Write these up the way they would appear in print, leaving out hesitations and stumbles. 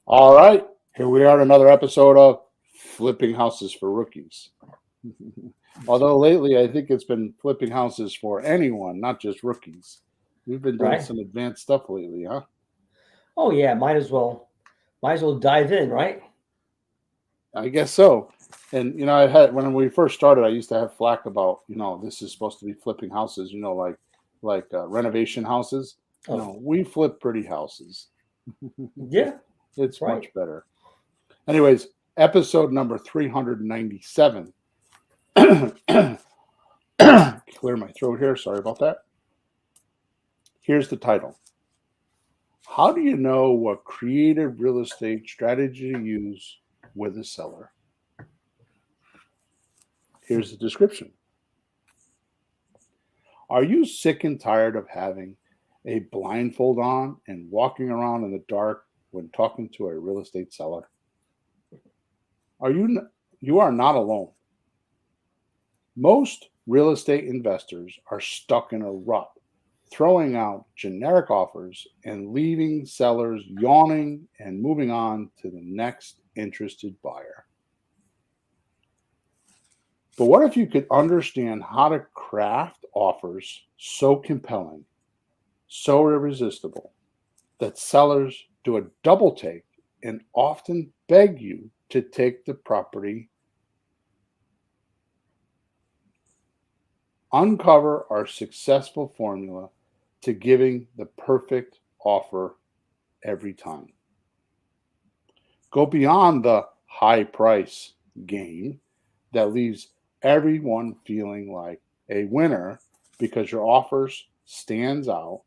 All right, here we are, another episode of Flipping Houses for Rookies. Although lately, I think it's been flipping houses for anyone, not just rookies. We've been doing Right? some advanced stuff lately, huh? Oh yeah, might as well dive in, right? I guess so. And I had when we first started, I used to have flack about this is supposed to be flipping houses, like renovation houses. Oh No, we flip pretty houses. yeah, that's It's right. much better. Anyways, episode number 397. Clear my throat here. Sorry about that. Here's the title. How do you know what creative real estate strategy to use with a seller? Here's the description. Are you sick and tired of having a blindfold on and walking around in the dark when talking to a real estate seller? You are not alone. Most real estate investors are stuck in a rut, throwing out generic offers and leaving sellers yawning and moving on to the next interested buyer. But what if you could understand how to craft offers so compelling, so irresistible, that sellers do a double take and often beg you to take the property? Uncover our successful formula to giving the perfect offer every time. Go beyond the high price game that leaves everyone feeling like a winner because your offers stands out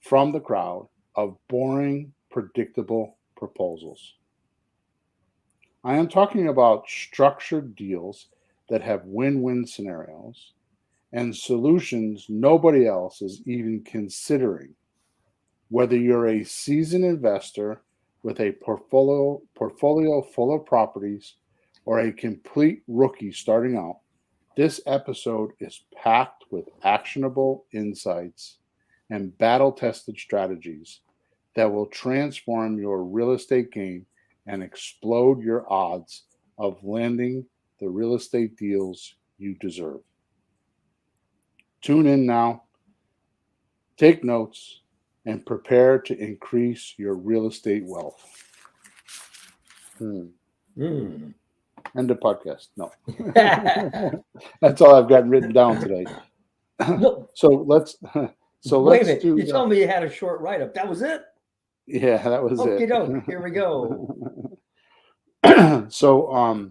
from the crowd of boring, predictable proposals. I am talking about structured deals that have win-win scenarios and solutions nobody else is even considering. Whether you're a seasoned investor with a portfolio full of properties or a complete rookie starting out, this episode is packed with actionable insights and battle tested strategies that will transform your real estate game and explode your odds of landing the real estate deals you deserve. Tune in now, take notes, and prepare to increase your real estate wealth. Hmm. Hmm. End of podcast. No. That's all I've got written down today. No, so let's so wait a let's minute. do You told me you had a short write up. That was it. yeah, that was Okay, it. doke. Here we go. so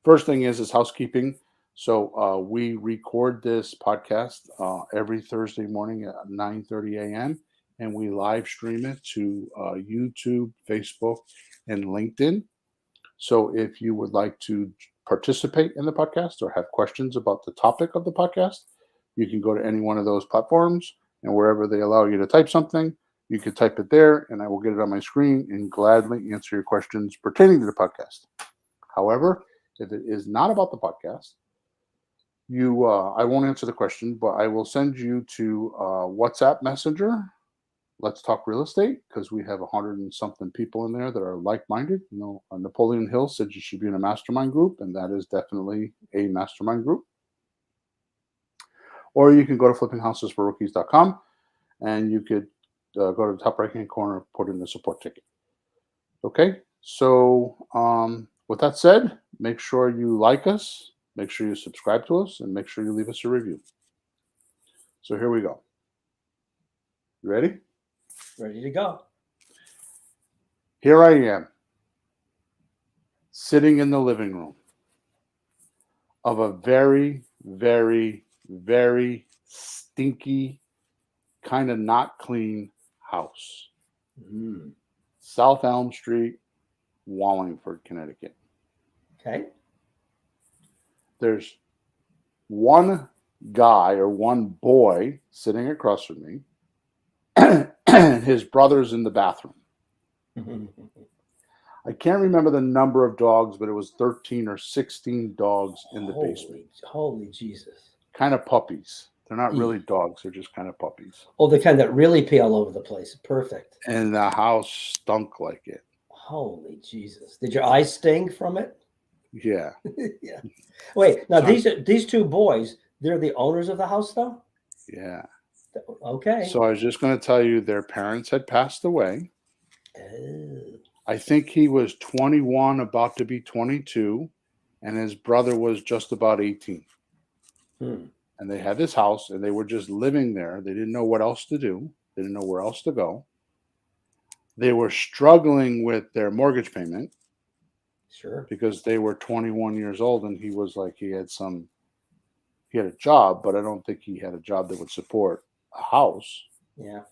first thing is housekeeping. So we record this podcast every Thursday morning at 9:30 a.m. and we live stream it to YouTube, Facebook, and LinkedIn. So if you would like to participate in the podcast or have questions about the topic of the podcast, you can go to any one of those platforms, and wherever they allow you to type something, you can type it there and I will get it on my screen and gladly answer your questions pertaining to the podcast. However, if it is not about the podcast, you I won't answer the question, but I will send you to WhatsApp Messenger. Let's talk real estate because we have 100 and something people in there that are like-minded. Napoleon Hill said you should be in a mastermind group, and that is definitely a mastermind group. Or you can go to flippinghousesforrookies.com and you could go to the top right hand corner, put in the support ticket. Okay, so with that said, make sure you like us, make sure you subscribe to us, and make sure you leave us a review. So here we go. You ready? Ready to go. Here I am, sitting in the living room of a very, very, very stinky, kind of not clean house. Hmm. South Elm Street, Wallingford, Connecticut. Okay. There's one guy or one boy sitting across from me, and his brother's in the bathroom. I can't remember the number of dogs, but it was 13 or 16 dogs in the basement. Holy Jesus. Kind of puppies. They're not really dogs. They're just kind of puppies. Oh, the kind that really pee all over the place. Perfect. And the house stunk like it. Holy Jesus! Did your eyes sting from it? Yeah. Yeah. Wait. Now So, these two boys, they're the owners of the house, though. yeah. Okay. So I was just going to tell you their parents had passed away. Oh. I think he was 21, about to be 22, and his brother was just about 18. Hmm. And they had this house and they were just living there. They didn't know what else to do, they didn't know where else to go. They were struggling with their mortgage payment Sure. because they were 21 years old and he was like, he had a job, but I don't think he had a job that would support a house. Yeah.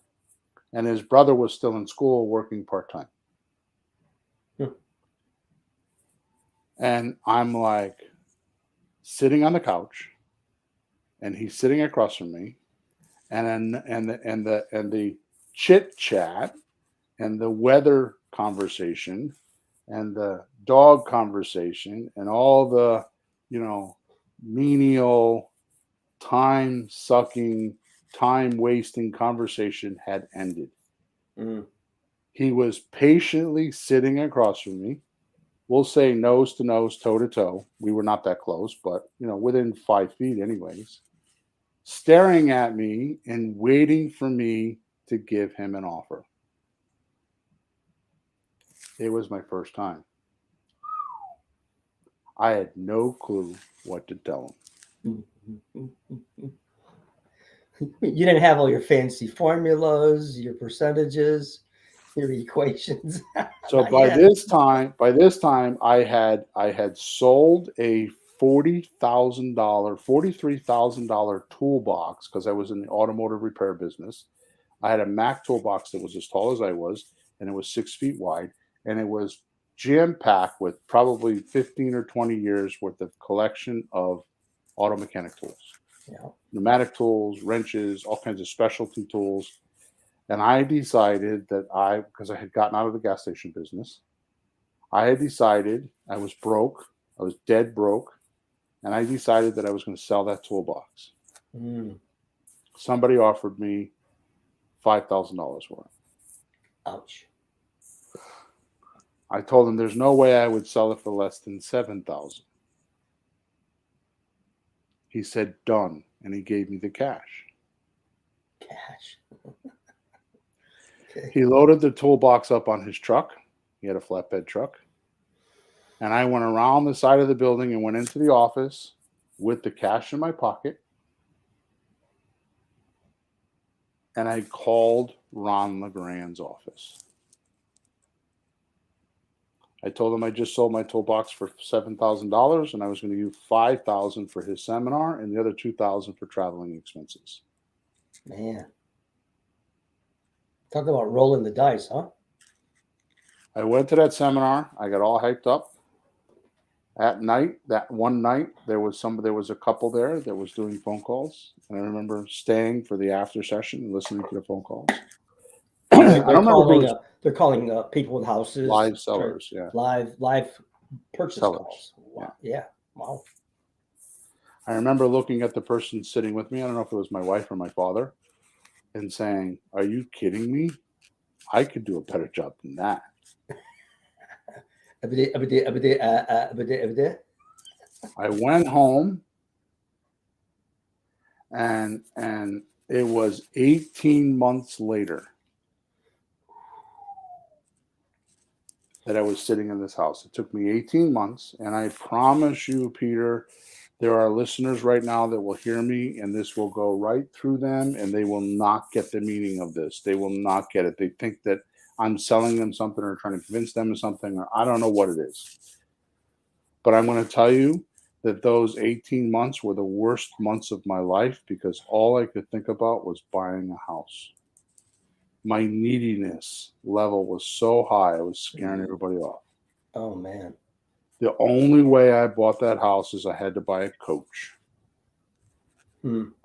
And his brother was still in school working part time. Hmm. And I'm like sitting on the couch, and he's sitting across from me, and the chit chat and the weather conversation and the dog conversation and all the, menial, time sucking, time wasting conversation had ended. Hmm. He was patiently sitting across from me. We'll say nose to nose, toe to toe. We were not that close, but within 5 feet, anyways, staring at me and waiting for me to give him an offer. It was my first time. I had no clue what to tell him. You didn't have all your fancy formulas, your percentages, your equations. So Not yet. by this time, I had sold a $43,000 toolbox because I was in the automotive repair business. I had a Mac toolbox that was as tall as I was, and it was 6 feet wide, and it was jam packed with probably 15 or 20 years worth of collection of auto mechanic tools, Yeah. pneumatic tools, wrenches, all kinds of specialty tools. And I decided because I had gotten out of the gas station business, I had decided I was broke. I was dead broke. And I decided that I was going to sell that toolbox. Mm. Somebody offered me $5,000 for it. Ouch. I told him there's no way I would sell it for less than 7,000. He said, done. And he gave me the cash. Cash. Okay. He loaded the toolbox up on his truck. He had a flatbed truck. And I went around the side of the building and went into the office with the cash in my pocket. And I called Ron LeGrand's office. I told him I just sold my toolbox for $7,000 and I was going to use $5,000 for his seminar and the other $2,000 for traveling expenses. Man. Talk about rolling the dice, huh? I went to that seminar. I got all hyped up. At night, that one night, there was a couple there that was doing phone calls, and I remember staying for the after session and listening to the phone calls. I don't remember who was They're calling people with houses live sellers. Yeah, live purchase sellers. calls. Wow. Yeah. Wow. I remember looking at the person sitting with me. I don't know if it was my wife or my father, and saying, "Are you kidding me? I could do a better job than that." I went home, and it was 18 months later that I was sitting in this house. It took me 18 months, and I promise you, Peter, there are listeners right now that will hear me, and this will go right through them, and they will not get the meaning of this. They will not get it. They think that I'm selling them something or trying to convince them of something, or I don't know what it is. But I'm going to tell you that those 18 months were the worst months of my life because all I could think about was buying a house. My neediness level was so high, I was scaring everybody off. Oh, man. The only way I bought that house is I had to buy a coach.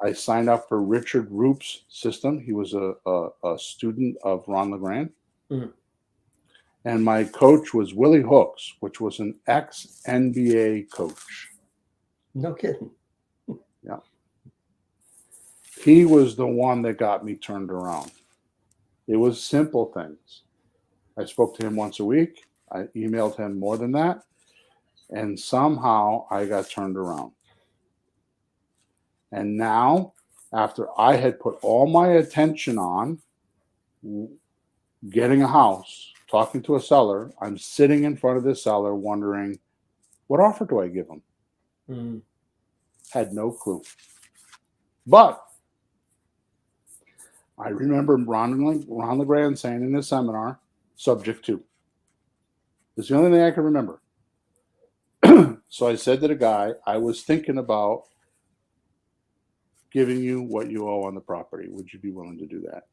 I signed up for Richard Roop's system. He was a student of Ron LeGrand. And my coach was Willie Hooks, which was an ex-NBA coach. No kidding. Yeah. He was the one that got me turned around. It was simple things. I spoke to him once a week. I emailed him more than that. And somehow I got turned around. And now, after I had put all my attention on getting a house, talking to a seller, I'm sitting in front of this seller wondering, what offer do I give him? Mm. Had no clue. But I remember Ron LeGrand saying in his seminar, subject to. It's the only thing I can remember. So I said to the guy, I was thinking about giving you what you owe on the property. Would you be willing to do that?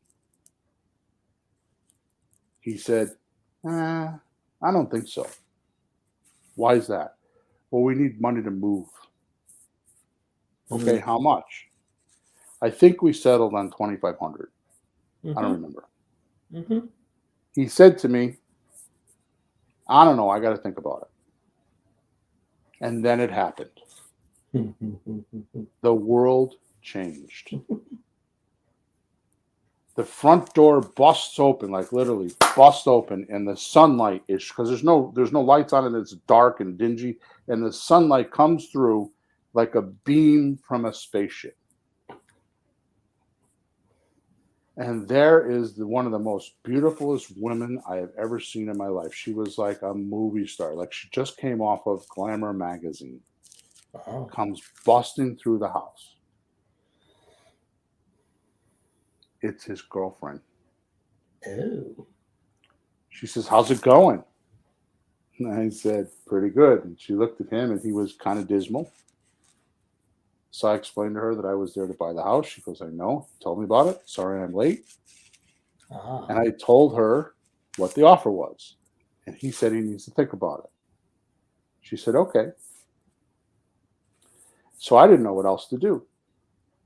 He said, I don't think so. Why is that? Well, we need money to move. Okay, how much? I think we settled on $2,500. I don't remember. He said to me, I don't know. I got to think about it. And then it happened. The world changed. The front door busts open, like literally busts open, and the sunlight is, because there's no lights on it. It's dark and dingy, and the sunlight comes through like a beam from a spaceship. And there is one of the most beautifulest women I have ever seen in my life. She was like a movie star. Like she just came off of Glamour magazine. Wow. Comes busting through the house. It's his girlfriend. Oh. She says, how's it going? And I said, pretty good. And she looked at him and he was kind of dismal. So I explained to her that I was there to buy the house. She goes, I know. Tell me about it. Sorry I'm late. And I told her what the offer was. And he said he needs to think about it. She said, okay. So I didn't know what else to do.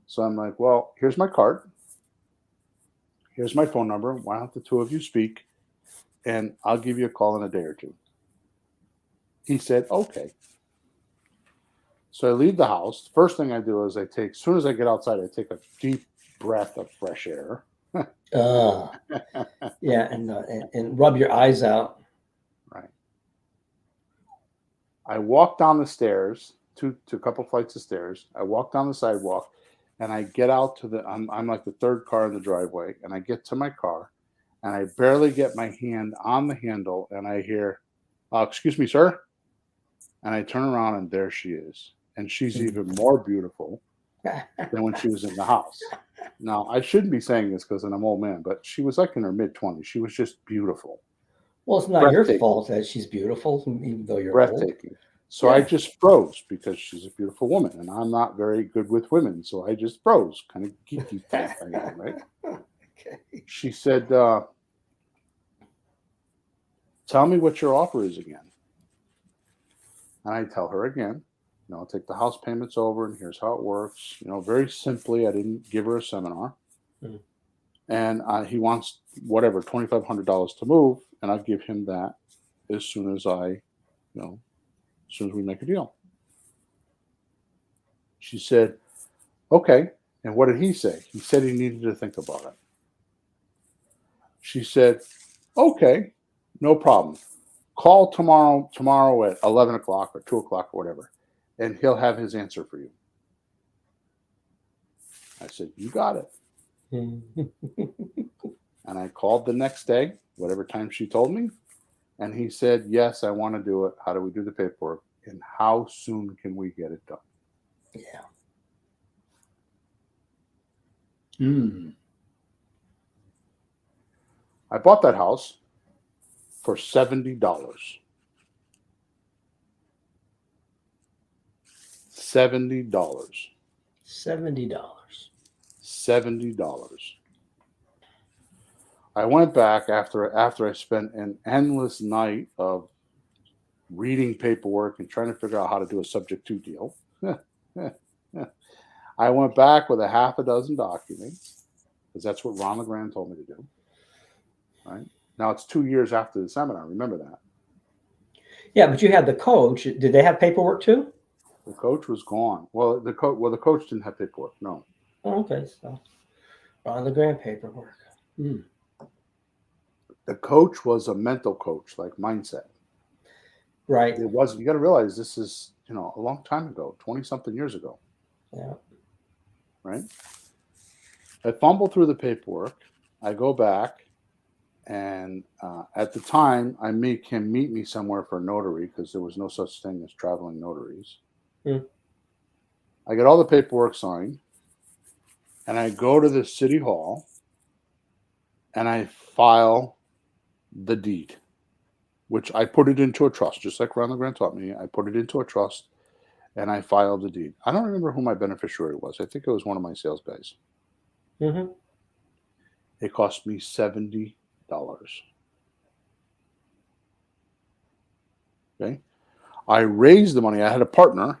So I'm like, well, here's my card. Here's my phone number. Why don't the two of you speak? And I'll give you a call in a day or two. He said, okay. So I leave the house. First thing I do is as soon as I get outside, I take a deep breath of fresh air. Yeah, and rub your eyes out. Right. I walk down the stairs, to a couple flights of stairs. I walk down the sidewalk, and I get out to I'm like the third car in the driveway, and I get to my car, and I barely get my hand on the handle, and I hear, excuse me, sir. And I turn around, and there she is. And she's even more beautiful than when she was in the house. Now, I shouldn't be saying this because I'm an old man, but she was like in her mid-20s. She was just beautiful. Well, it's not your fault that she's beautiful, even though you're breathtaking. old. So I just froze because she's a beautiful woman, and I'm not very good with women. So I just froze, kind of geeky type I am, right? Okay. She said, tell me what your offer is again. And I tell her again, I'll take the house payments over, and here's how it works. Very simply, I didn't give her a seminar. Mm. And he wants whatever, $2,500 to move, and I'll give him that as soon as as soon as we make a deal. She said, okay. And what did he say? He said he needed to think about it. She said, okay, no problem. Call tomorrow at 11 o'clock or 2 o'clock or whatever, and he'll have his answer for you. I said, you got it. And I called the next day, whatever time she told me, and he said, yes, I want to do it. How do we do the paperwork? And how soon can we get it done? Yeah. I bought that house for $70. $70. $70. I went back after I spent an endless night of reading paperwork and trying to figure out how to do a subject to deal. I went back with a half a dozen documents because that's what Ron LeGrand told me to do. Right now, it's 2 years after the seminar. Remember that? Yeah, but you had the coach. Did they have paperwork too? The coach was gone. Well, the coach didn't have paperwork. No. Okay, so on the grant paperwork. Hmm. The coach was a mental coach, like mindset. Right. It wasn't. You got to realize this is a long time ago, 20 something years ago, Yeah. right? I fumble through the paperwork. I go back, and at the time, I make him meet me somewhere for a notary because there was no such thing as traveling notaries. Hmm. I get all the paperwork signed, and I go to the city hall, and I file the deed, which I put it into a trust, just like Ron LeGrand taught me. I put it into a trust, and I filed the deed. I don't remember who my beneficiary was. I think it was one of my sales guys. Hmm. It cost me $70. Okay. I raised the money. I had a partner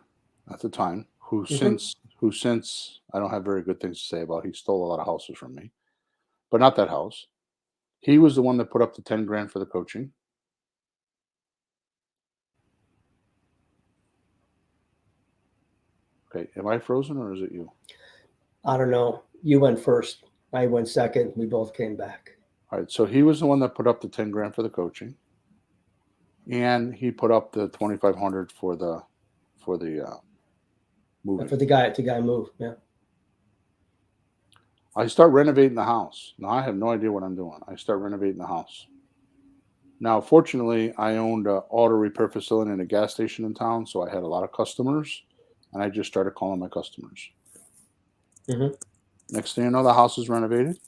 at the time Hmm. who since I don't have very good things to say about. He stole a lot of houses from me, but not that house. He was the one that put up the 10 grand for the coaching. Okay. Am I frozen or is it you? I don't know. You went first. I went second. We both came back. All right. So he was the one that put up the 10 grand for the coaching, and he put up the 2,500 for the moving. For the guy moved. Yeah. I start renovating the house. Now I have no idea what I'm doing. I start renovating the house. Now, fortunately, I owned an auto repair facility in a gas station in town, so I had a lot of customers, and I just started calling my customers. Hmm. Next thing you know, the house is renovated.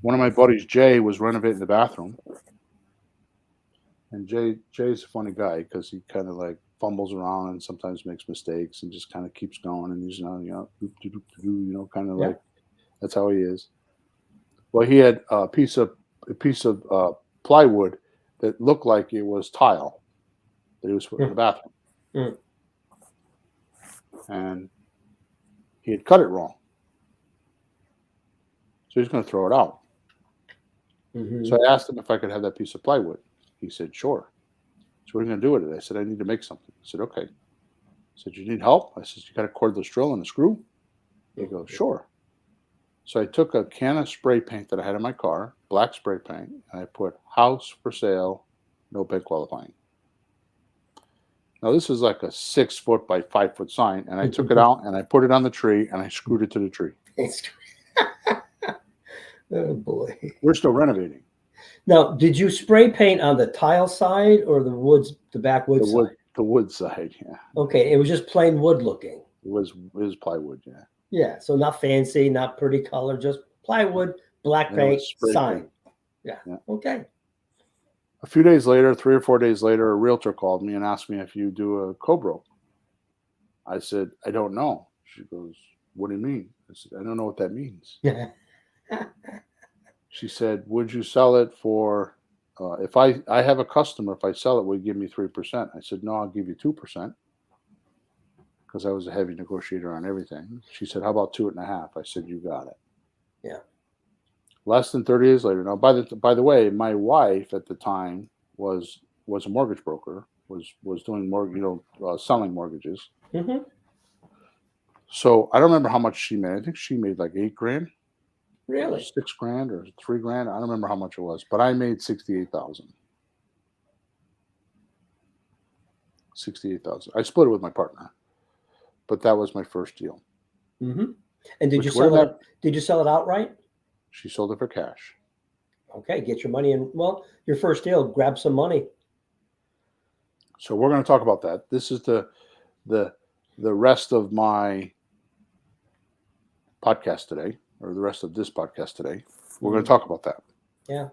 One of my buddies, Jay, was renovating the bathroom, and Jay's a funny guy because he kind of like fumbles around and sometimes makes mistakes and just kind of keeps going, and he's doop, doop, doop, doop, kind of Yeah. like that's how he is. Well, he had a piece of plywood that looked like it was tile that he was putting in the bathroom, Mm-hmm. and he had cut it wrong, so he's going to throw it out. Mm-hmm. So I asked him if I could have that piece of plywood. He said, "Sure." So what are you going to do with it? I said, "I need to make something." He said, "Okay." I said, "You need help?" I said, "You got a cordless drill and a screw?" He goes, "Sure." So I took a can of spray paint that I had in my car, black spray paint, and I put "House for sale, no bid qualifying." Now this is like a 6 foot by 5 foot sign, and I took it out and I put it on the tree and I screwed it to the tree. Oh boy. We're still renovating Now, did you spray paint on the tile side or the back wood side? the wood side. Yeah, Okay, it was just plain wood looking. it was plywood. Yeah, Yeah, so not fancy, not pretty color, just plywood, black and it paint, was spray sign. paint. Yeah. Yeah. Okay. A few days later, 3 or 4 days later, a realtor called me and asked me if you do a co-broke. I said, "I don't know." She goes, "What do you mean?" I said, "I don't know what that means." Yeah. She said, "Would you sell it for, if I have a customer, if I sell it, will you give me 3%?" I said, "No, I'll give you 2%," because I was a heavy negotiator on everything. She said, "How about 2.5?" I said, "You got it." Yeah. Less than 30 days later. Now, by the way, my wife at the time was a mortgage broker, was doing selling mortgages. Hmm. So I don't remember how much she made. I think she made like 8 grand or Really? 6 grand or 3 grand. I don't remember how much it was, but I made 68,000. 68,000. I split it with my partner, but that was my first deal, Hmm. And did you which would have sell it? never. Did you sell it outright? She sold it for cash. Okay, get your money in. Well, your first deal, grab some money. So we're going to talk about that. This is the the rest of my podcast today, or the rest of this podcast today. We're going to talk about that Yeah.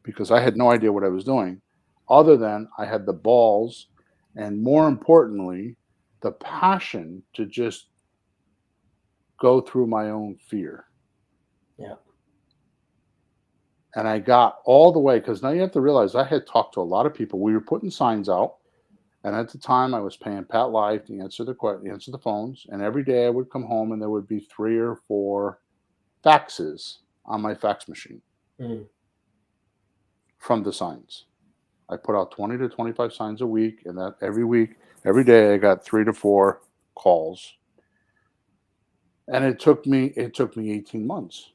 because I had no idea what I was doing, other than I had the balls, and more importantly, the passion to just go through my own fear. Yeah. And I got all the way because now you have to realize I had talked to a lot of people. We were putting signs out, and at the time I was paying Pat Live to answer the phones. And every day I would come home and there would be 3 or 4 faxes on my fax machine Mm. from the signs. I put out 20 to 25 signs a week, and that every week, every day, I got 3 to 4 calls. And it took me 18 months.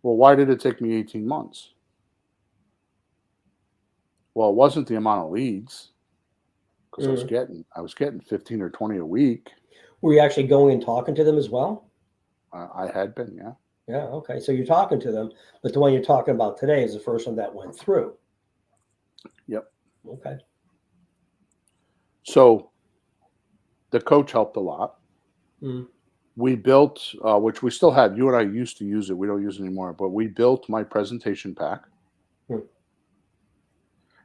Well, why did it take me 18 months? Well, it wasn't the amount of leads because Mm. I was getting 15 or 20 a week. Were you actually going and talking to them as well? I had been, yeah. Yeah. Okay. So you're talking to them, but the one you're talking about today is the first one that went through. Yep. Okay. So the coach helped a lot. Mm. We built, which we still have. You and I used to use it. We don't use it anymore. But we built my presentation pack, Mm.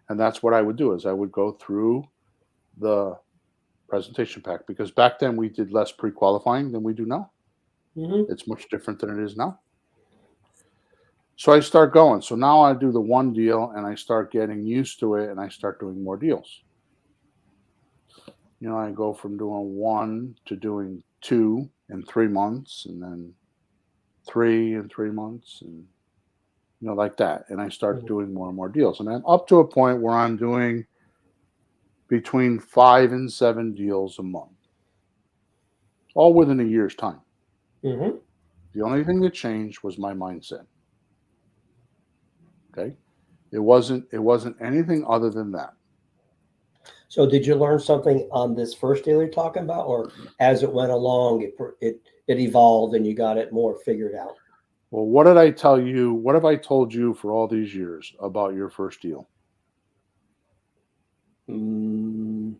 and that's what I would do. Is I would go through the presentation pack because back then we did less pre-qualifying than we do now. Mm-hmm. It's much different than it is now. So I start going. So now I do the one deal, and I start getting used to it, and I start doing more deals. I go from doing one to doing two in 3 months, and then three in 3 months, and like that. And I start Mm. doing more and more deals. And I'm up to a point where I'm doing between 5 and 7 deals a month, all within a year's time. Mm-hmm. The only thing that changed was my mindset. Okay. It wasn't anything other than that. So did you learn something on this first deal you're talking about, or as it went along, it evolved and you got it more figured out? Well, what did I tell you? What have I told you for all these years about your first deal? Mm.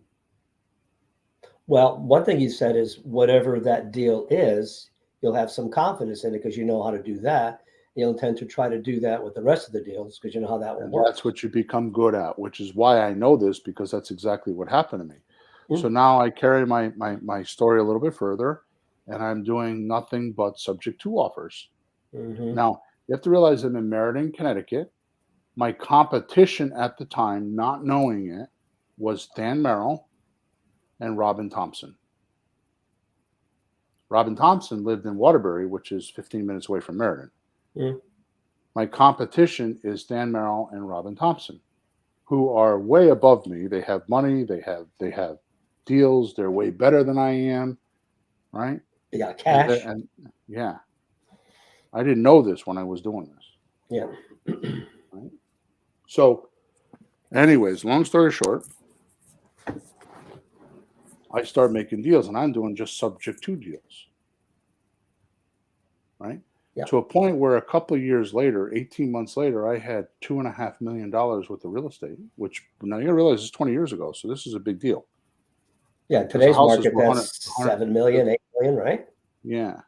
Well, one thing you said is whatever that deal is, you'll have some confidence in it because you know how to do that. You'll intend to try to do that with the rest of the deals because you know how that one And that's works. what you become good at, which is why I know this because that's exactly what happened to me. So Mm. now I carry my story a little bit further, and I'm doing nothing but subject to offers. Mm-hmm. Now, you have to realize I'm in Meriden, Connecticut. My competition at the time, not knowing it, was Dan Merrill and Robin Thompson. Robin Thompson lived in Waterbury, which is 15 minutes away from Meriden. Mm. My competition is Dan Merrill and Robin Thompson, who are way above me. They have money, they have deals, they're way better than I am, right? You got And cash. yeah, I didn't know this when I was doing this, Yeah. right? So, anyways, long story short, I start making deals, and I'm doing just subject to deals, right? Yeah. To a point where a couple of years later, 18 months later, I had $2.5 million worth of real estate, which now you realize is 20 years ago. So this is a big deal Yeah. because the Today's houses market, were that's 7 million, 8 million, right? yeah,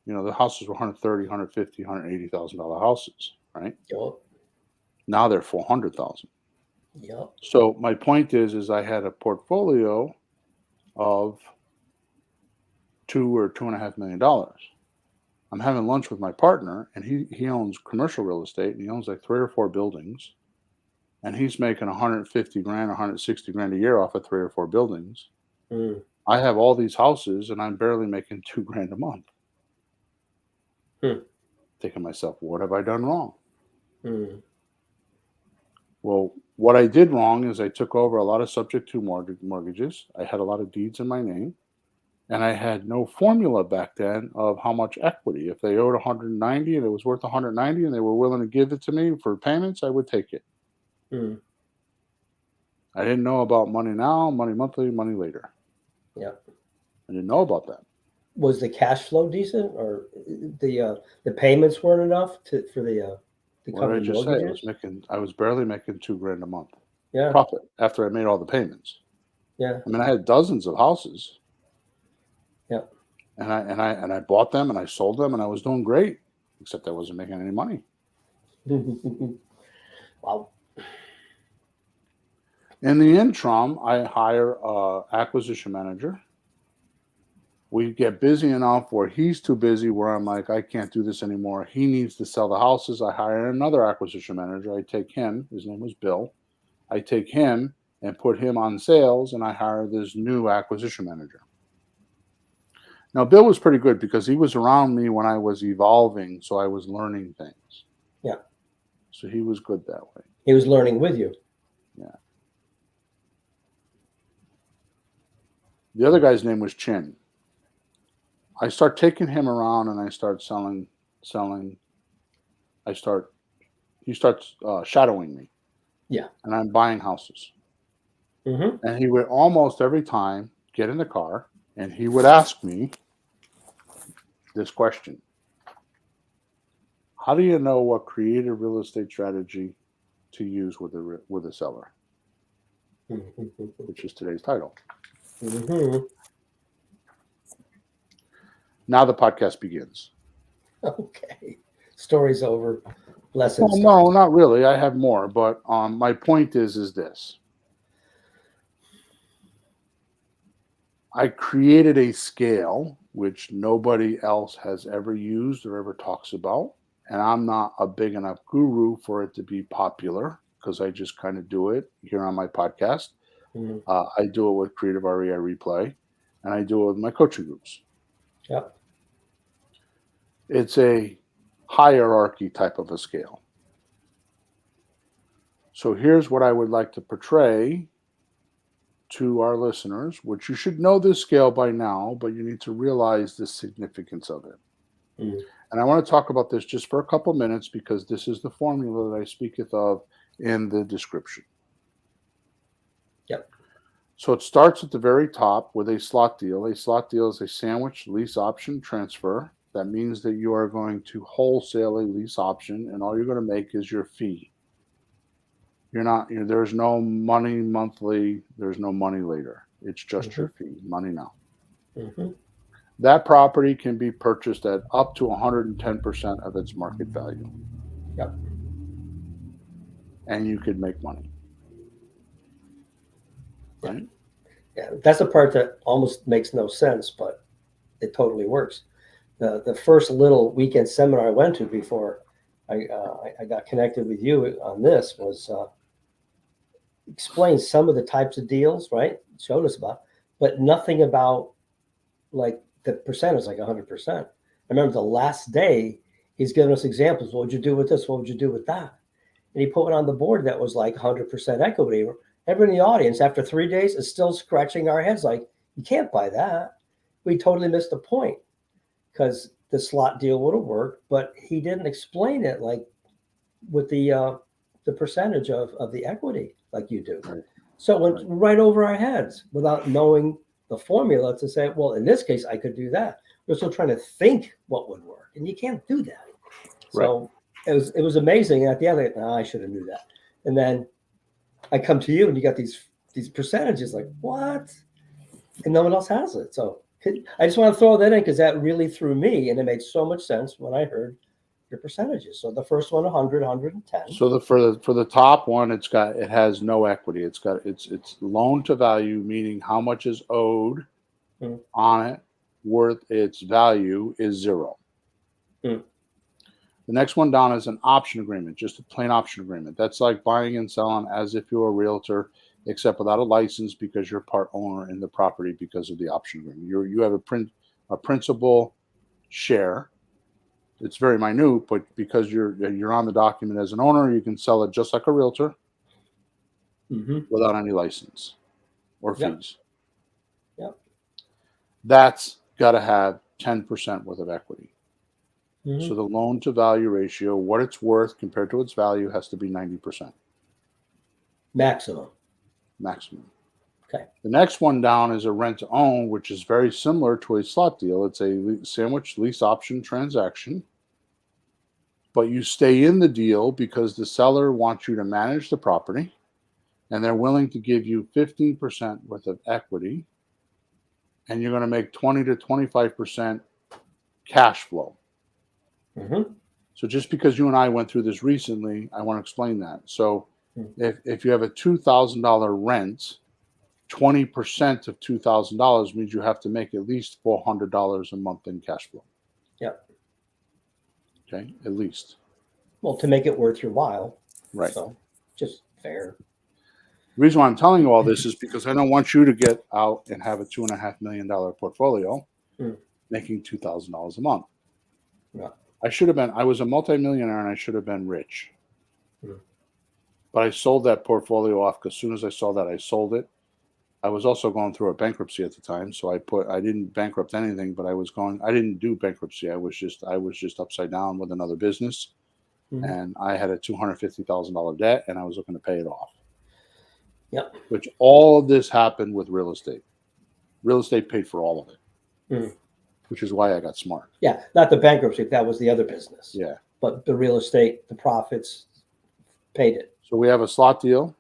the houses were 130, 150, $180,000 houses, right? Yup. Now they're 400,000. Yup. So my point is I had a portfolio of $2 or $2.5 million. I'm having lunch with my partner, and he owns commercial real estate, and he owns like 3 or 4 buildings, and he's making 150 grand, 160 grand a year off of 3 or 4 buildings. Mm. I have all these houses, and I'm barely making 2 grand a month. Mm. Thinking to myself, what have I done wrong? Mm. Well, what I did wrong is I took over a lot of subject to mortgages. I had a lot of deeds in my name, and I had no formula back then of how much equity. If they owed 190 and it was worth 190 and they were willing to give it to me for payments, I would take it. Mm. I didn't know about money now, money monthly, money later. Yeah. I didn't know about that. Was the cash flow decent, or the payments weren't enough for to What cover did the I just say? mortgages? I was barely making 2 grand a month Yeah. profit after I made all the payments. Yeah. I mean, I had dozens of houses, Yeah. and I bought them and I sold them and I was doing great, except I wasn't making any money. Wow. In the interim, I hire a acquisition manager. We get busy enough where he's too busy, where I'm like, I can't do this anymore. He needs to sell the houses. I hire another acquisition manager. I take him. His name was Bill. I take him and put him on sales, and I hire this new acquisition manager. Now, Bill was pretty good because he was around me when I was evolving, so I was learning things. Yeah. So he was good that way. He was learning with you. Yeah. The other guy's name was Chin. I start taking him around and I start selling. I start, he starts shadowing me Yeah. and I'm buying houses. Mm-hmm. And he would almost every time get in the car and he would ask me this question: how do you know what creative real estate strategy to use with a seller? Mm-hmm. Which is today's title. Mm-hmm. Now the podcast begins. Okay. Story's over. Lesson Well, no, starts. not really. I have more, but my point is this: I created a scale which nobody else has ever used or ever talks about, and I'm not a big enough guru for it to be popular because I just kind of do it here on my podcast. Mm-hmm. I do it with Creative REI Replay, and I do it with my coaching groups. Yep. It's a hierarchy type of a scale. So here's what I would like to portray to our listeners, which you should know this scale by now, but you need to realize the significance of it. Mm-hmm. And I want to talk about this just for a couple minutes because this is the formula that I speaketh of in the description. Yep. So it starts at the very top with a slot deal. A slot deal is a sandwich lease option transfer. That means that you are going to wholesale a lease option, and all you're going to make is your fee. You're not, there's no money monthly, there's no money later. It's just Mm-hmm. your fee, money now. Mm-hmm. That property can be purchased at up to 110% of its market value, Yep. and you could make money, Yeah. right? Yeah. That's the part that almost makes no sense, but it totally works. The first little weekend seminar I went to before I got connected with you on this was explain some of the types of deals, right? Showed us about, but nothing about like the percentage, like 100%. I remember the last day he's giving us examples. What would you do with this? What would you do with that? And he put it on the board that was like 100% equity. Everyone in the audience after 3 days is still scratching our heads like, you can't buy that. We totally missed the point because the slot deal would have worked, but he didn't explain it like with the percentage of the equity like you do. Right. So it went right over our heads without knowing the formula to say, well, in this case, I could do that. We're still trying to think what would work, and you can't do that. So it was amazing. And at the end, I should have knew that. And then I come to you, and you got these percentages. Like what? And no one else has it. So I just want to throw that in because that really threw me, and it made so much sense when I heard your percentages. So the first one, 100, 110. So for the top one, it has no equity. It's loan to value, meaning how much is owed on it, worth its value is zero. Mm. The next one down is an option agreement, just a plain option agreement. That's like buying and selling as if you're a realtor, except without a license because you're part owner in the property because of the option agreement. You have a principal share. It's very minute, but because you're on the document as an owner, you can sell it just like a realtor without any license or fees. Yep. That's got to have 10% worth of equity. Mm-hmm. So the loan to value ratio, what it's worth compared to its value, has to be 90%. Maximum. Okay. The next one down is a rent to own, which is very similar to a slot deal. It's a sandwich lease option transaction. But you stay in the deal because the seller wants you to manage the property and they're willing to give you 15% worth of equity, and you're going to make 20 to 25% cash flow. Mm-hmm. So just because you and I went through this recently, I want to explain that. So if you have a $2,000 rent, 20% of $2,000 means you have to make at least $400 a month in cash flow. Yep. Okay, at least. Well, to make it worth your while. Right. So just fair. The reason why I'm telling you all this is because I don't want you to get out and have a $2.5 million portfolio making $2,000 a month. Yeah. I was a multimillionaire and I should have been rich. But I sold that portfolio off because as soon as I saw that, I sold it. I was also going through a bankruptcy at the time, so I didn't bankrupt anything, but I didn't do bankruptcy. I was just upside down with another business, Mhm. and I had a $250,000 debt, and I was looking to pay it off. Yep. Which all of this happened with real estate. Real estate paid for all of it, Mhm. which is why I got smart. Yeah, not the bankruptcy. That was the other business. Yeah. But the real estate, the profits paid it. So we have a slot deal,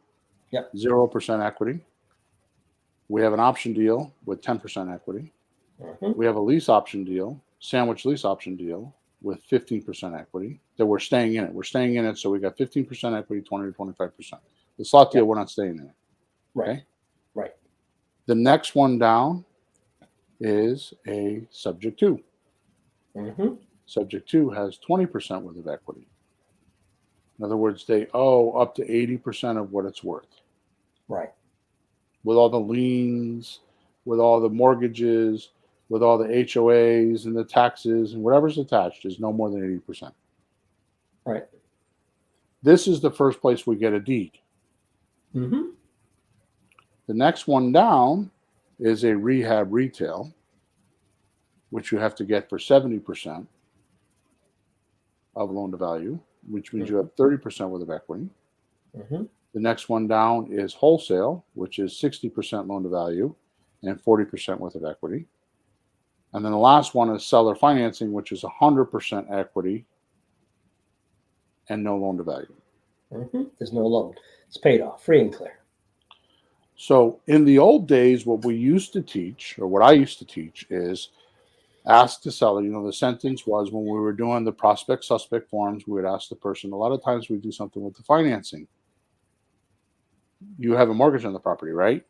Yep. 0% equity. We have an option deal with 10% equity. Mhm. We have a lease option deal, sandwich lease option deal with 15% equity that we're staying in it. We're staying in it, so we got 15% equity, 20 to 25%. The slot deal, Yep. we're not staying in it. Right. Okay. Right. The next one down is a subject to. Mhm. Subject to has 20% worth of equity. In other words, they owe up to 80% of what it's worth. Right. With all the liens, with all the mortgages, with all the HOAs and the taxes and whatever's attached is no more than 80%. Right. This is the first place we get a deed. Mhm. The next one down is a rehab retail, which you have to get for 70% of loan to value, which means you Mhm. have 30% worth of equity. Mhm. The next one down is wholesale, which is 60% loan to value and 40% worth of equity. And then the last one is seller financing, which is 100% equity and no loan to value. Mhm. There's no loan. It's paid off, free and clear. So in the old days, what we used to teach, or what I used to teach, is ask the seller. The sentence was when we were doing the prospect suspect forms, we would ask the person. A lot of times we do something with the financing. You have a mortgage on the property, right?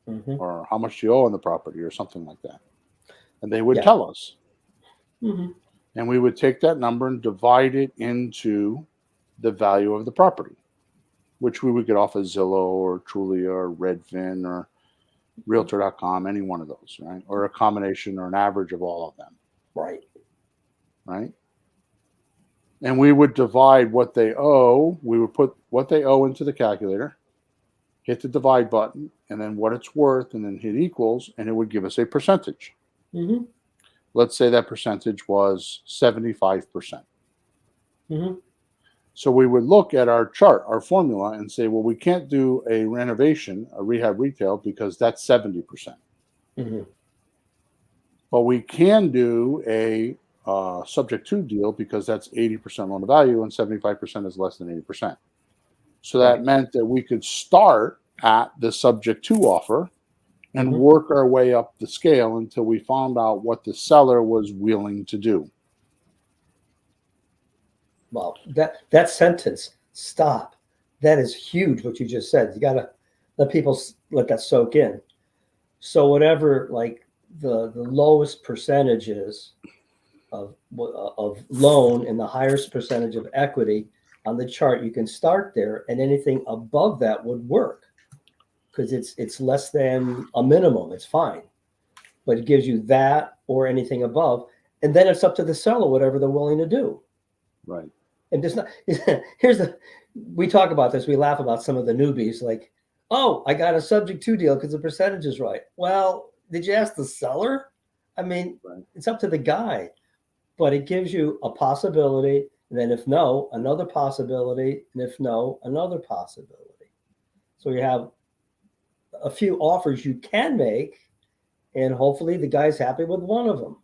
Mhm. Or how much do you owe on the property, or something like that. And they would Yeah. tell us. Mhm. And we would take that number and divide it into the value of the property, which we would get off of Zillow or Trulia or Redfin or Realtor.com, any one of those, right? Or a combination or an average of all of them, Right. right? And we would divide what they owe. We would put what they owe into the calculator, hit the divide button, and then what it's worth, and then hit equals, and it would give us a percentage. Mhm. Let's say that percentage was 75%. Mhm. So we would look at our chart, our formula, and say, well, we can't do a renovation, a rehab retail, because that's 70%. Mhm. But we can do a subject to deal because that's 80% loan to value and 75% is less than 80%. So that Right. meant that we could start at the subject to offer and Mhm. work our way up the scale until we found out what the seller was willing to do. Well, that sentence, stop. That is huge. What you just said. You gotta let people let that soak in. So whatever, like the lowest percentage is of loan and the highest percentage of equity on the chart, you can start there, and anything above that would work because it's less than a minimum. It's fine, but it gives you that or anything above, and then it's up to the seller whatever they're willing to do. Right. And just not here's the we talk about this, we laugh about some of the newbies, like, oh, I got a subject to deal because the percentage is right. Well, did you ask the seller? I mean, Right. it's up to the guy, but it gives you a possibility, and then if no, another possibility, and if no, another possibility. So you have a few offers you can make, and hopefully the guy's happy with one of them.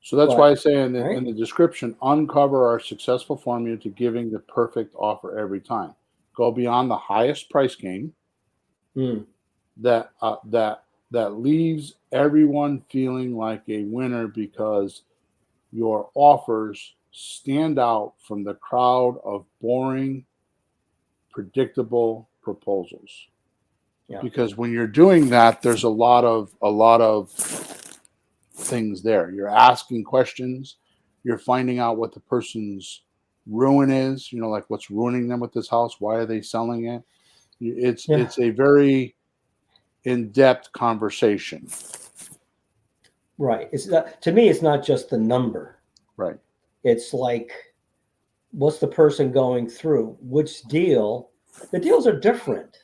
So that's why But I say in right. the description, uncover our successful formula to giving the perfect offer every time. Go beyond the highest price game Mm, that that leaves everyone feeling like a winner because your offers stand out from the crowd of boring, predictable proposals. yeah. Because when you're doing that, there's a lot of things there. You're asking questions, you're finding out what the person's ruin is, like what's ruining them with this house, why are they selling it? It's Yeah. it's a very in-depth conversation. Right. It's not, to me, it's not just the number. Right. It's like, what's the person going through? Which deal? The deals are different.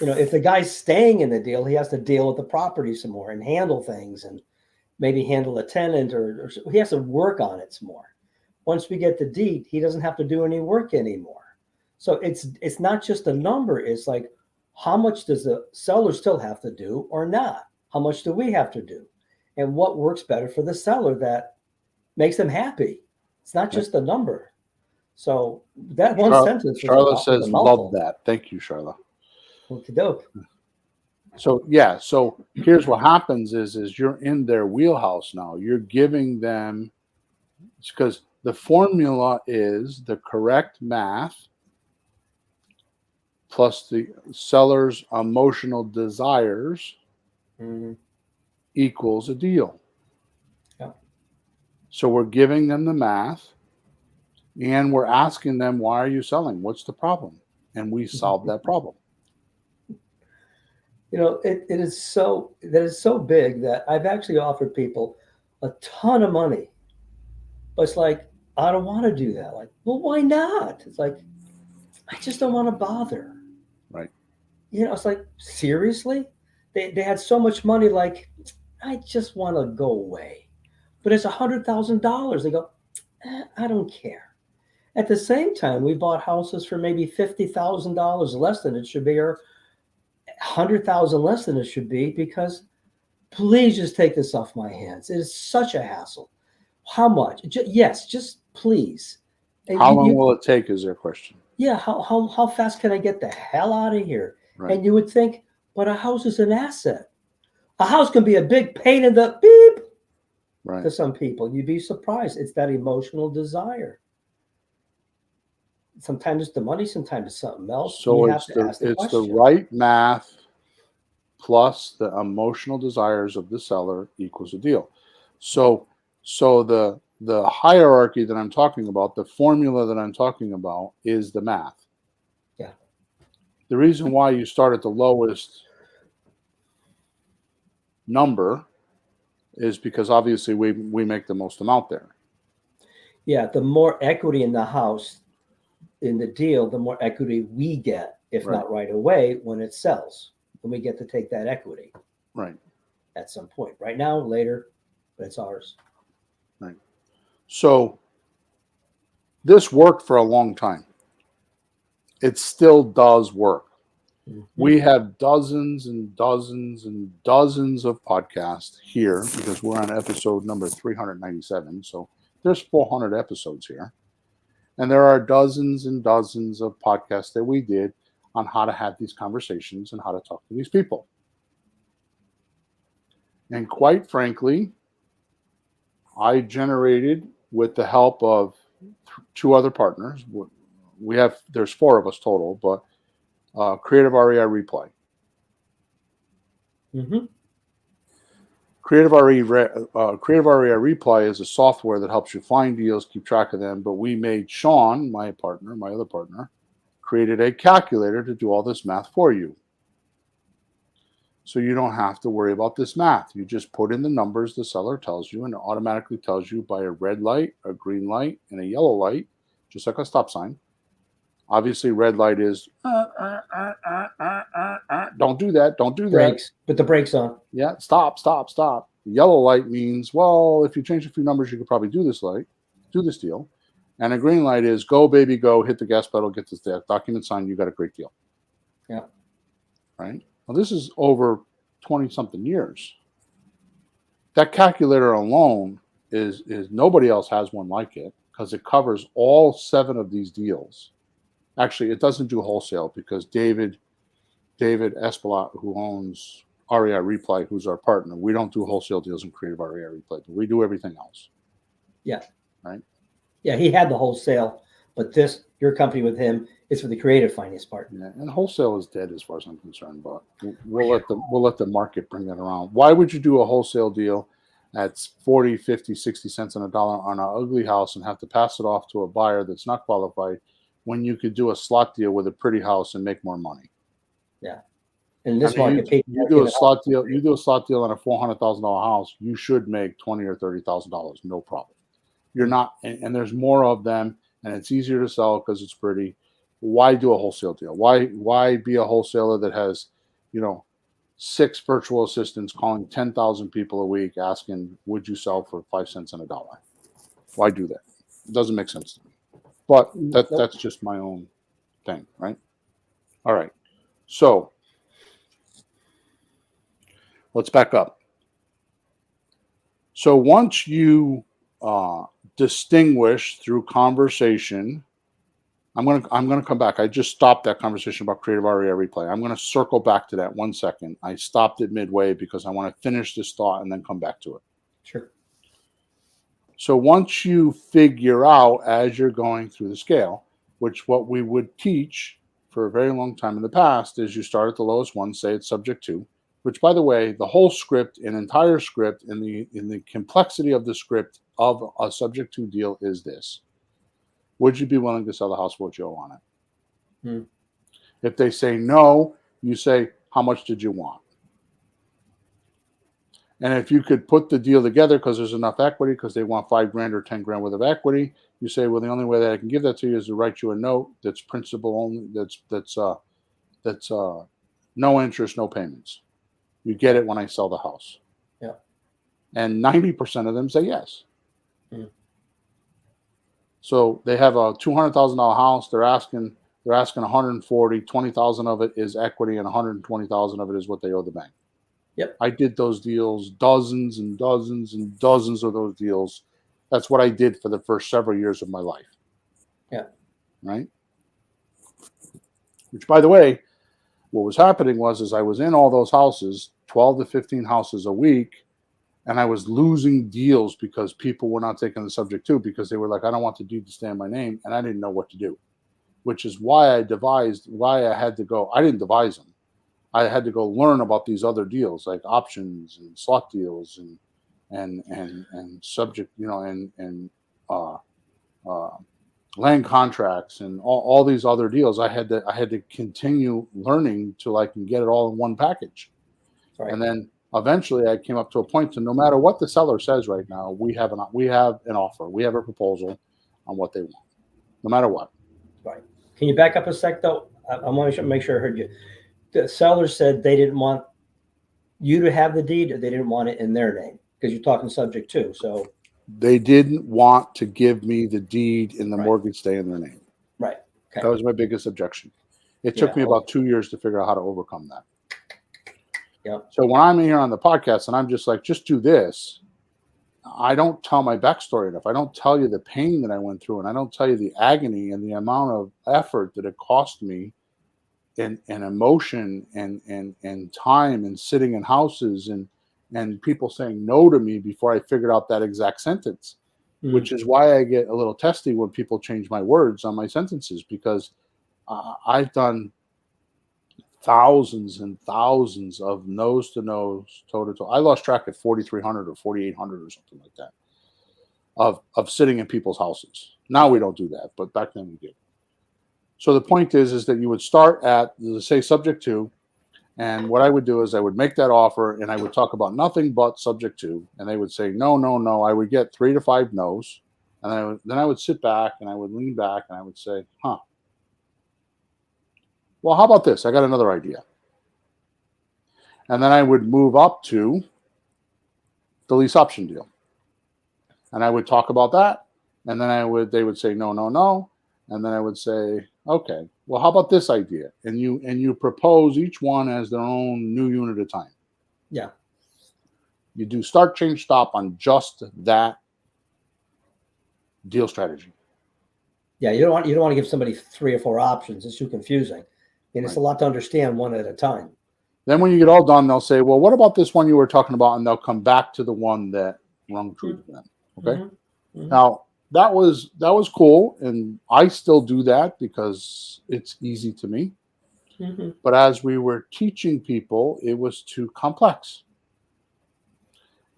If the guy's staying in the deal, he has to deal with the property some more and handle things and maybe handle a tenant or he has to work on it some more. Once we get the deed, he doesn't have to do any work anymore. So it's not just a number. It's like, how much does the seller still have to do or not? How much do we have to do? And what works better for the seller that makes them happy? It's not just a number. So that one sentence was Charlotte was a says, love mouthful. that. Thank you, Charlotte. Okey-doke. So yeah, so here's what happens is you're in their wheelhouse now. You're giving them, because the formula is the correct math plus the seller's emotional desires Mhm. equals a deal. Yeah. So we're giving them the math and we're asking them, why are you selling? What's the problem? And we solve that problem. It is so big that I've actually offered people a ton of money. But it's like, I don't want to do that. Like, well, why not? It's like, I just don't want to bother. Right. It's like, seriously? They had so much money, like, I just want to go away. But it's $100,000. They go, I don't care. At the same time, we bought houses for maybe $50,000 less than it should be, or 100,000 less than it should be, because please just take this off my hands. It is such a hassle. How much? Yes, just please. And How long will it take is their question. Yeah, how fast can I get the hell out of here? Right. And you would think, but a house is an asset. A house can be a big pain in the beep Right. to some people. You'd be surprised. It's that emotional desire. Sometimes it's the money, sometimes it's something else. So You have to ask the it's the question. right math plus the emotional desires of the seller equals a deal. So the hierarchy that I'm talking about, the formula that I'm talking about, is the math. Yeah. The reason why you start at the lowest number is because obviously we make the most amount there. Yeah, the more equity in the house, in the deal, the more equity we get, if Right. not right away, when it sells. When we get to take that equity Right. at some point. Right now, later, but it's ours. Right. So this worked for a long time. It still does work. Mm-hmm. We have dozens and dozens and dozens of podcasts here because we're on episode number 397. So there's 400 episodes here. And there are dozens and dozens of podcasts that we did on how to have these conversations and how to talk to these people. And quite frankly, I generated, with the help of two other partners, there's four of us total, but Creative REI Replay. Mm-hmm. Creative REI Replay is a software that helps you find deals, keep track of them. But we made Sean, my other partner, created a calculator to do all this math for you. So you don't have to worry about this math. You just put in the numbers the seller tells you, and it automatically tells you by a red light, a green light, and a yellow light, just like a stop sign. Obviously, red light is don't do that. Don't do that. Brakes. Put the brakes on. Yeah, stop. Yellow light means, well, if you change a few numbers, you could probably do this deal. And a green light is go, baby, go, hit the gas pedal, get this document signed, you got a great deal. Yeah. Right? Well, this is over 20-something years. That calculator alone is nobody else has one like it because it covers all 7 of these deals. Actually, it doesn't do wholesale because David Espelot, who owns REI Replay, who's our partner, we don't do wholesale deals in Creative REI Replay, but we do everything else. Yeah. Right? Yeah, he had the wholesale, but your company with him is for the creative finance part. Yeah, and wholesale is dead as far as I'm concerned, but we'll let the market bring that around. Why would you do a wholesale deal at 40, 50, 60 cents on a dollar on an ugly house and have to pass it off to a buyer that's not qualified when you could do a slot deal with a pretty house and make more money? Yeah. In this market, you do a slot deal on a $400,000 house, you should make $20,000 or $30,000, no problem. You're not, and there's more of them, and it's easier to sell because it's pretty. why do a wholesale deal? Why be a wholesaler that has, 6 virtual assistants calling 10,000 people a week asking, would you sell for 5 cents on a dollar? Why do that? It doesn't make sense to me. But Nope. that's just my own thing, right? All right. So let's back up. So once you distinguish through conversation, I'm gonna come back. I just stopped that conversation about creative REI replay. I'm gonna circle back to that 1 second. I stopped it midway because I want to finish this thought and then come back to it. Sure. So once you figure out as you're going through the scale, which what we would teach for a very long time in the past is you start at the lowest one, say it's subject to, which by the way, the whole script, an entire script in the complexity of the script of a subject to deal is this. Would you be willing to sell the house for what you owe on it? Hmm. If they say no, you say, how much did you want? And if you could put the deal together because there's enough equity, because they want $5,000 or $10,000 worth of equity, you say, well, the only way that I can give that to you is to write you a note that's principal only, that's no interest, no payments. You get it when I sell the house. Yeah. And 90% of them say yes. Hmm. So they have a $200,000 house. They're asking 140. 20,000 of it is equity, and 120,000 of it is what they owe the bank. Yep. I did those deals, dozens and dozens and dozens of those deals. That's what I did for the first several years of my life. Yeah. Right. Which, by the way, what was happening was I was in all those houses, 12 to 15 houses a week, and I was losing deals because people were not taking the subject to, because they were like, I don't want the deed to stay in my name, and I didn't know what to do. Which is why I had to go. I didn't devise them. I had to go learn about these other deals like options and slot deals and subject, and land contracts and all these other deals. I had to continue learning till I can get it all in one package. Right. And then eventually I came up to a point to, no matter what the seller says right now, we have an offer, we have a proposal on what they want, no matter what. Right. Can you back up a sec though? I want to make sure I heard you. The seller said they didn't want you to have the deed, or they didn't want it in their name, because you're talking subject to. So they didn't want to give me the deed in the Right. mortgage stay in their name. Right. Okay. That was my biggest objection. It took me about 2 years to figure out how to overcome that. Yep. So when I'm here on the podcast and I'm just like, just do this, I don't tell my backstory enough. I don't tell you the pain that I went through, and I don't tell you the agony and the amount of effort that it cost me, and emotion and time, and sitting in houses and people saying no to me before I figured out that exact sentence, which is why I get a little testy when people change my words on my sentences, because I've done thousands and thousands of nose to nose, toe to toe. I lost track at 4,300 or 4,800 or something like that of sitting in people's houses. Now we don't do that, but back then we did. So the point is that you would start at, say, subject to, and what I would do is I would make that offer and I would talk about nothing but subject to, and they would say no, no, no. I would get 3 to 5 no's, and then I would sit back and I would lean back and I would say, well, how about this? I got another idea. And then I would move up to the lease option deal, and I would talk about that, and then they would say no, no, no, and then I would say, okay, well, how about this idea? And you propose each one as their own new unit at a time. Yeah. You do start, change, stop on just that deal strategy. Yeah, you don't want to give somebody 3 or 4 options. It's too confusing, and it's a lot to understand one at a time. Then when you get all done, they'll say, well, what about this one you were talking about? And they'll come back to the one that rung true to them. Okay. Mm-hmm. Mm-hmm. Now that was cool, and I still do that because it's easy to me. Mm-hmm. But as we were teaching people, it was too complex,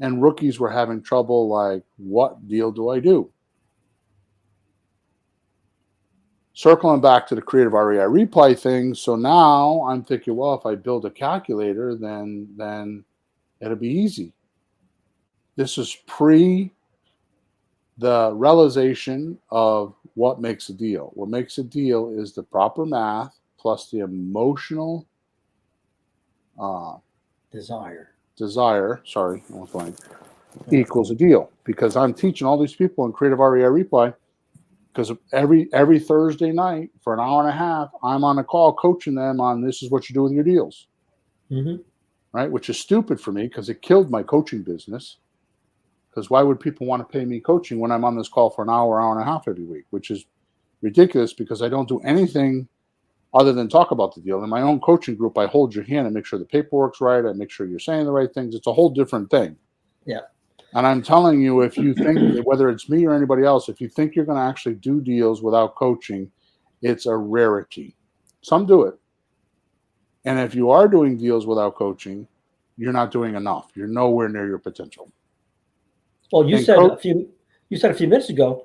and rookies were having trouble. Like, what deal do I do? Circling back to the creative REI replay thing. So now I'm thinking, well, if I build a calculator, then it'll be easy. This is pre the realization of what makes a deal? What makes a deal is the proper math plus the emotional uh, Desire. desire. Sorry, I went blank. Yeah. Equals a deal, because I'm teaching all these people in Creative REI Replay, because every Thursday night for an hour and a half, I'm on a call coaching them on this is what you do with your deals, Mm-hmm. right? Which is stupid for me because it killed my coaching business. Because why would people want to pay me coaching when I'm on this call for an hour, hour and a half every week, which is ridiculous because I don't do anything other than talk about the deal. In my own coaching group, I hold your hand and make sure the paperwork's right. I make sure you're saying the right things. It's a whole different thing. Yeah. And I'm telling you, if you think, whether it's me or anybody else, if you think you're going to actually do deals without coaching, it's a rarity. Some do it. And if you are doing deals without coaching, you're not doing enough. You're nowhere near your potential. Well, you And said a few minutes ago,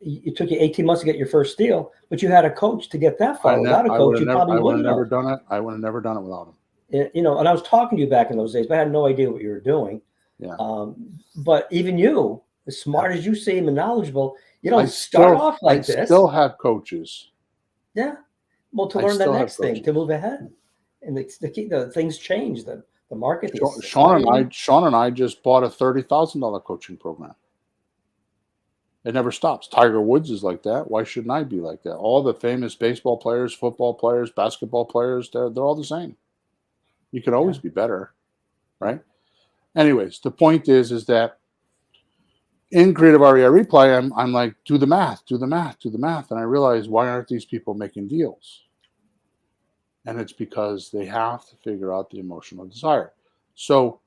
it took you 18 months to get your first deal, but you had a coach to get that far. Without a coach, you probably I would wouldn't have never have. done it. I would have never done it without him. You know, and I was talking to you back in those days, but I had no idea what you were doing. Yeah. But even you, as smart as you seem and knowledgeable, you don't I start off like I this. still have coaches. Yeah. Well, to I learn the still have next thing, coaches. to move ahead. And the things change, the market, the Sean society. and I just bought a $30,000 coaching program. It never stops. Tiger Woods is like that. Why shouldn't I be like that? All the famous baseball players, football players, basketball players, they're all the same. You can always be better, right? Anyways, the point is that in Creative REI Replay, I'm like, do the math. And I realize, why aren't these people making deals? And it's because they have to figure out the emotional desire. So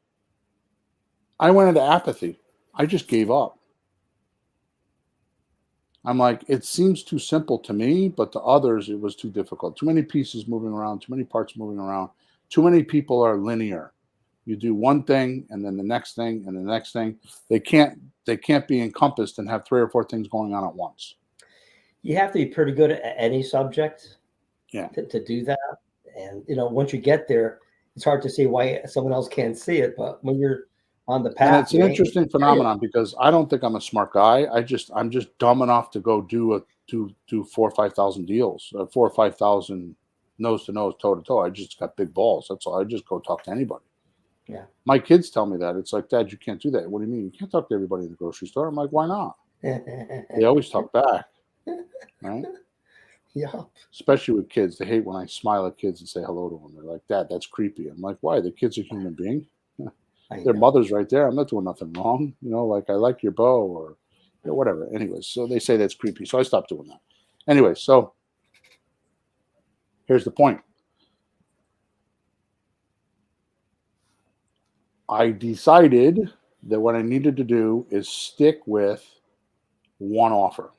I went into apathy. I just gave up. I'm like, it seems too simple to me, but to others, it was too difficult. Too many pieces moving around, too many parts moving around. Too many people are linear. You do one thing and then the next thing and the next thing. They can't be encompassed and have 3 or 4 things going on at once. You have to be pretty good at any subject Yeah. to do that. And, you know, once you get there, it's hard to see why someone else can't see it. But when you're on the path, And it's an interesting phenomenon because I don't think I'm a smart guy. I'm just dumb enough to go do 4 or 5,000 deals, 4 or 5,000 nose to nose, toe to toe. I just got big balls. That's all. I just go talk to anybody. Yeah. My kids tell me that. It's like, Dad, you can't do that. What do you mean? You can't talk to everybody in the grocery store. I'm like, why not? They always talk back, right? Yeah. Especially with kids. They hate when I smile at kids and say hello to them. They're like, Dad, that's creepy. I'm like, why? The kid's a human being. Their mother's right there. I'm not doing nothing wrong. You know, like, I like your bow or whatever. Anyways, so they say that's creepy. So I stopped doing that. Anyway, so here's the point. I decided that what I needed to do is stick with one offer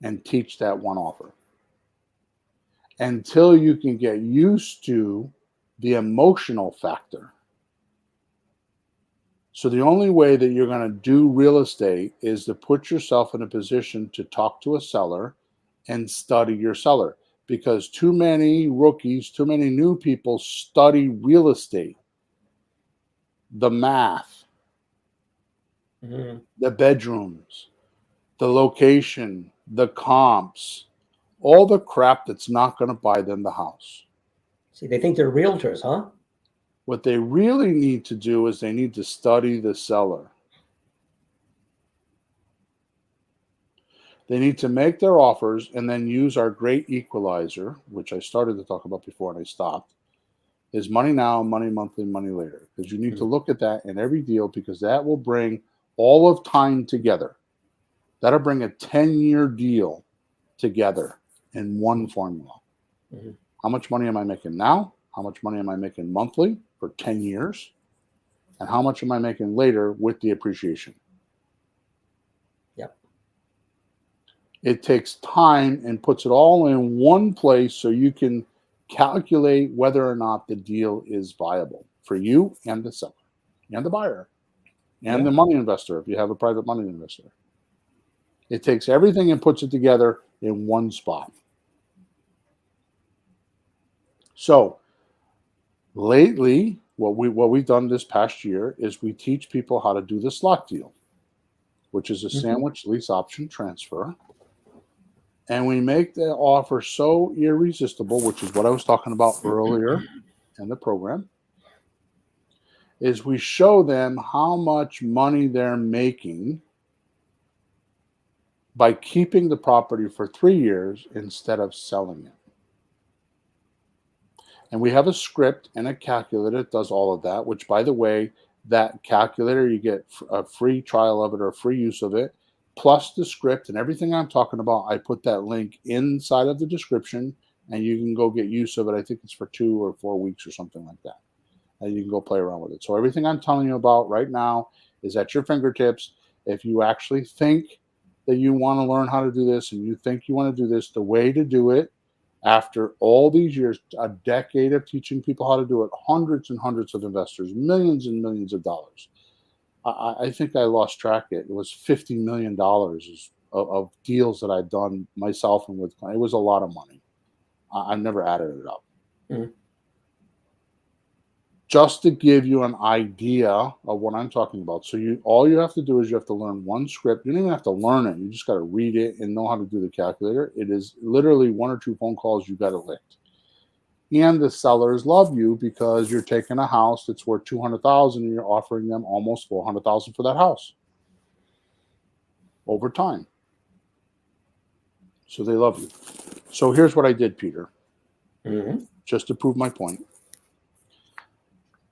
and teach that one offer until you can get used to the emotional factor. So the only way that you're going to do real estate is to put yourself in a position to talk to a seller and study your seller, because too many rookies, too many new people study real estate, the math, the bedrooms, the location, the comps, all the crap that's not going to buy them the house. See, they think they're realtors, huh? What they really need to do is they need to study the seller. They need to make their offers and then use our great equalizer, which I started to talk about before and I stopped, is money now, money monthly, money later. Because you need to look at that in every deal, because that will bring all of time together. That'll bring a 10-year deal together in one formula. Mm-hmm. How much money am I making now? How much money am I making monthly for 10 years? And how much am I making later with the appreciation? Yep. It takes time and puts it all in one place so you can calculate whether or not the deal is viable for you and the seller and the buyer and the money investor if you have a private money investor. It takes everything and puts it together in one spot. So lately, what we've done this past year is we teach people how to do the slot deal, which is a Mhm. sandwich lease option transfer, and we make the offer so irresistible, which is what I was talking about earlier in the program, is we show them how much money they're making by keeping the property for 3 years instead of selling it. And we have a script and a calculator that does all of that, which, by the way, that calculator, you get a free trial of it or free use of it, plus the script and everything I'm talking about. I put that link inside of the description and you can go get use of it. I think it's for 2 or 4 weeks or something like that. And you can go play around with it. So everything I'm telling you about right now is at your fingertips. If you actually think that you want to learn how to do this and you think you want to do this, the way to do it after all these years, a decade of teaching people how to do it, hundreds and hundreds of investors, millions and millions of dollars. I think I lost track. It was $50 million of deals that I've done myself and with clients. It was a lot of money. I've never added it up. Mhm. Just to give you an idea of what I'm talking about. So all you have to do is you have to learn one script. You don't even have to learn it. You just got to read it and know how to do the calculator. It is literally 1 or 2 phone calls, you got it licked. And the sellers love you because you're taking a house that's worth 200,000 and you're offering them almost 400,000 for that house over time. So they love you. So here's what I did, Peter, Mhm. just to prove my point.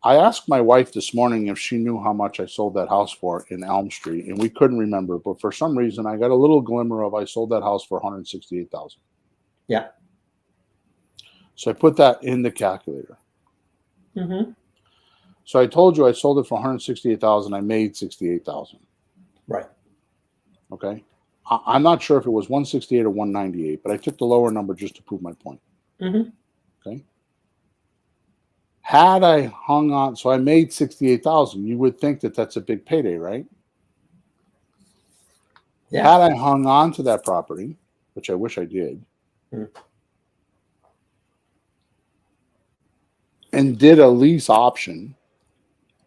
I asked my wife this morning if she knew how much I sold that house for in Elm Street, and we couldn't remember. But for some reason, I got a little glimmer of I sold that house for 168,000. Yeah. So I put that in the calculator. Mhm. So I told you I sold it for 168,000. I made 68,000. Right. Okay. I'm not sure if it was 168 or 198, but I took the lower number just to prove my point. Mhm. Okay. Had I hung on, so I made 68,000. You would think that that's a big payday, right? Yeah. Had I hung on to that property, which I wish I did, Mhm. and did a lease option.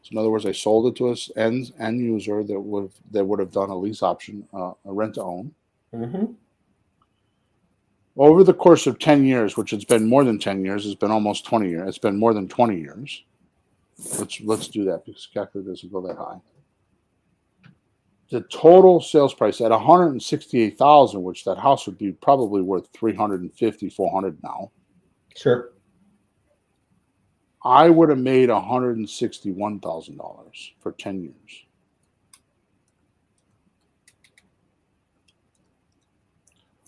So in other words, I sold it to an end user that would have done a lease option, a rent to own. Mhm. Over the course of 10 years, which it's been more than 10 years, it's been almost 20 years. It's been more than 20 years. Let's do that because the calculator doesn't go that high. The total sales price at 168,000, which that house would be probably worth 350, 400 now. Sure. I would have made $161,000 for 10 years.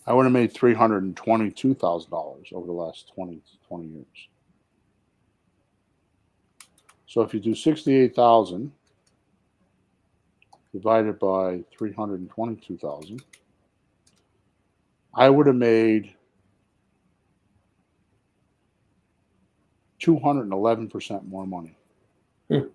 I would have made $322,000 over the last 20 years. So if you do 68,000 divided by 322,000, I would have made 211% more money. Mhm.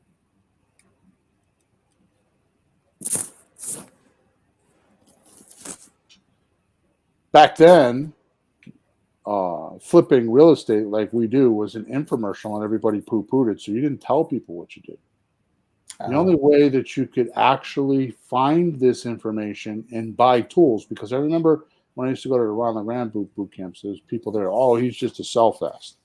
Back then, flipping real estate like we do was an infomercial and everybody poo-pooed it. So you didn't tell people what you did. The only way that you could actually find this information and buy tools, because I remember when I used to go to the Ron LeGrand boot camps, there's people there, oh, he's just a sell-fest.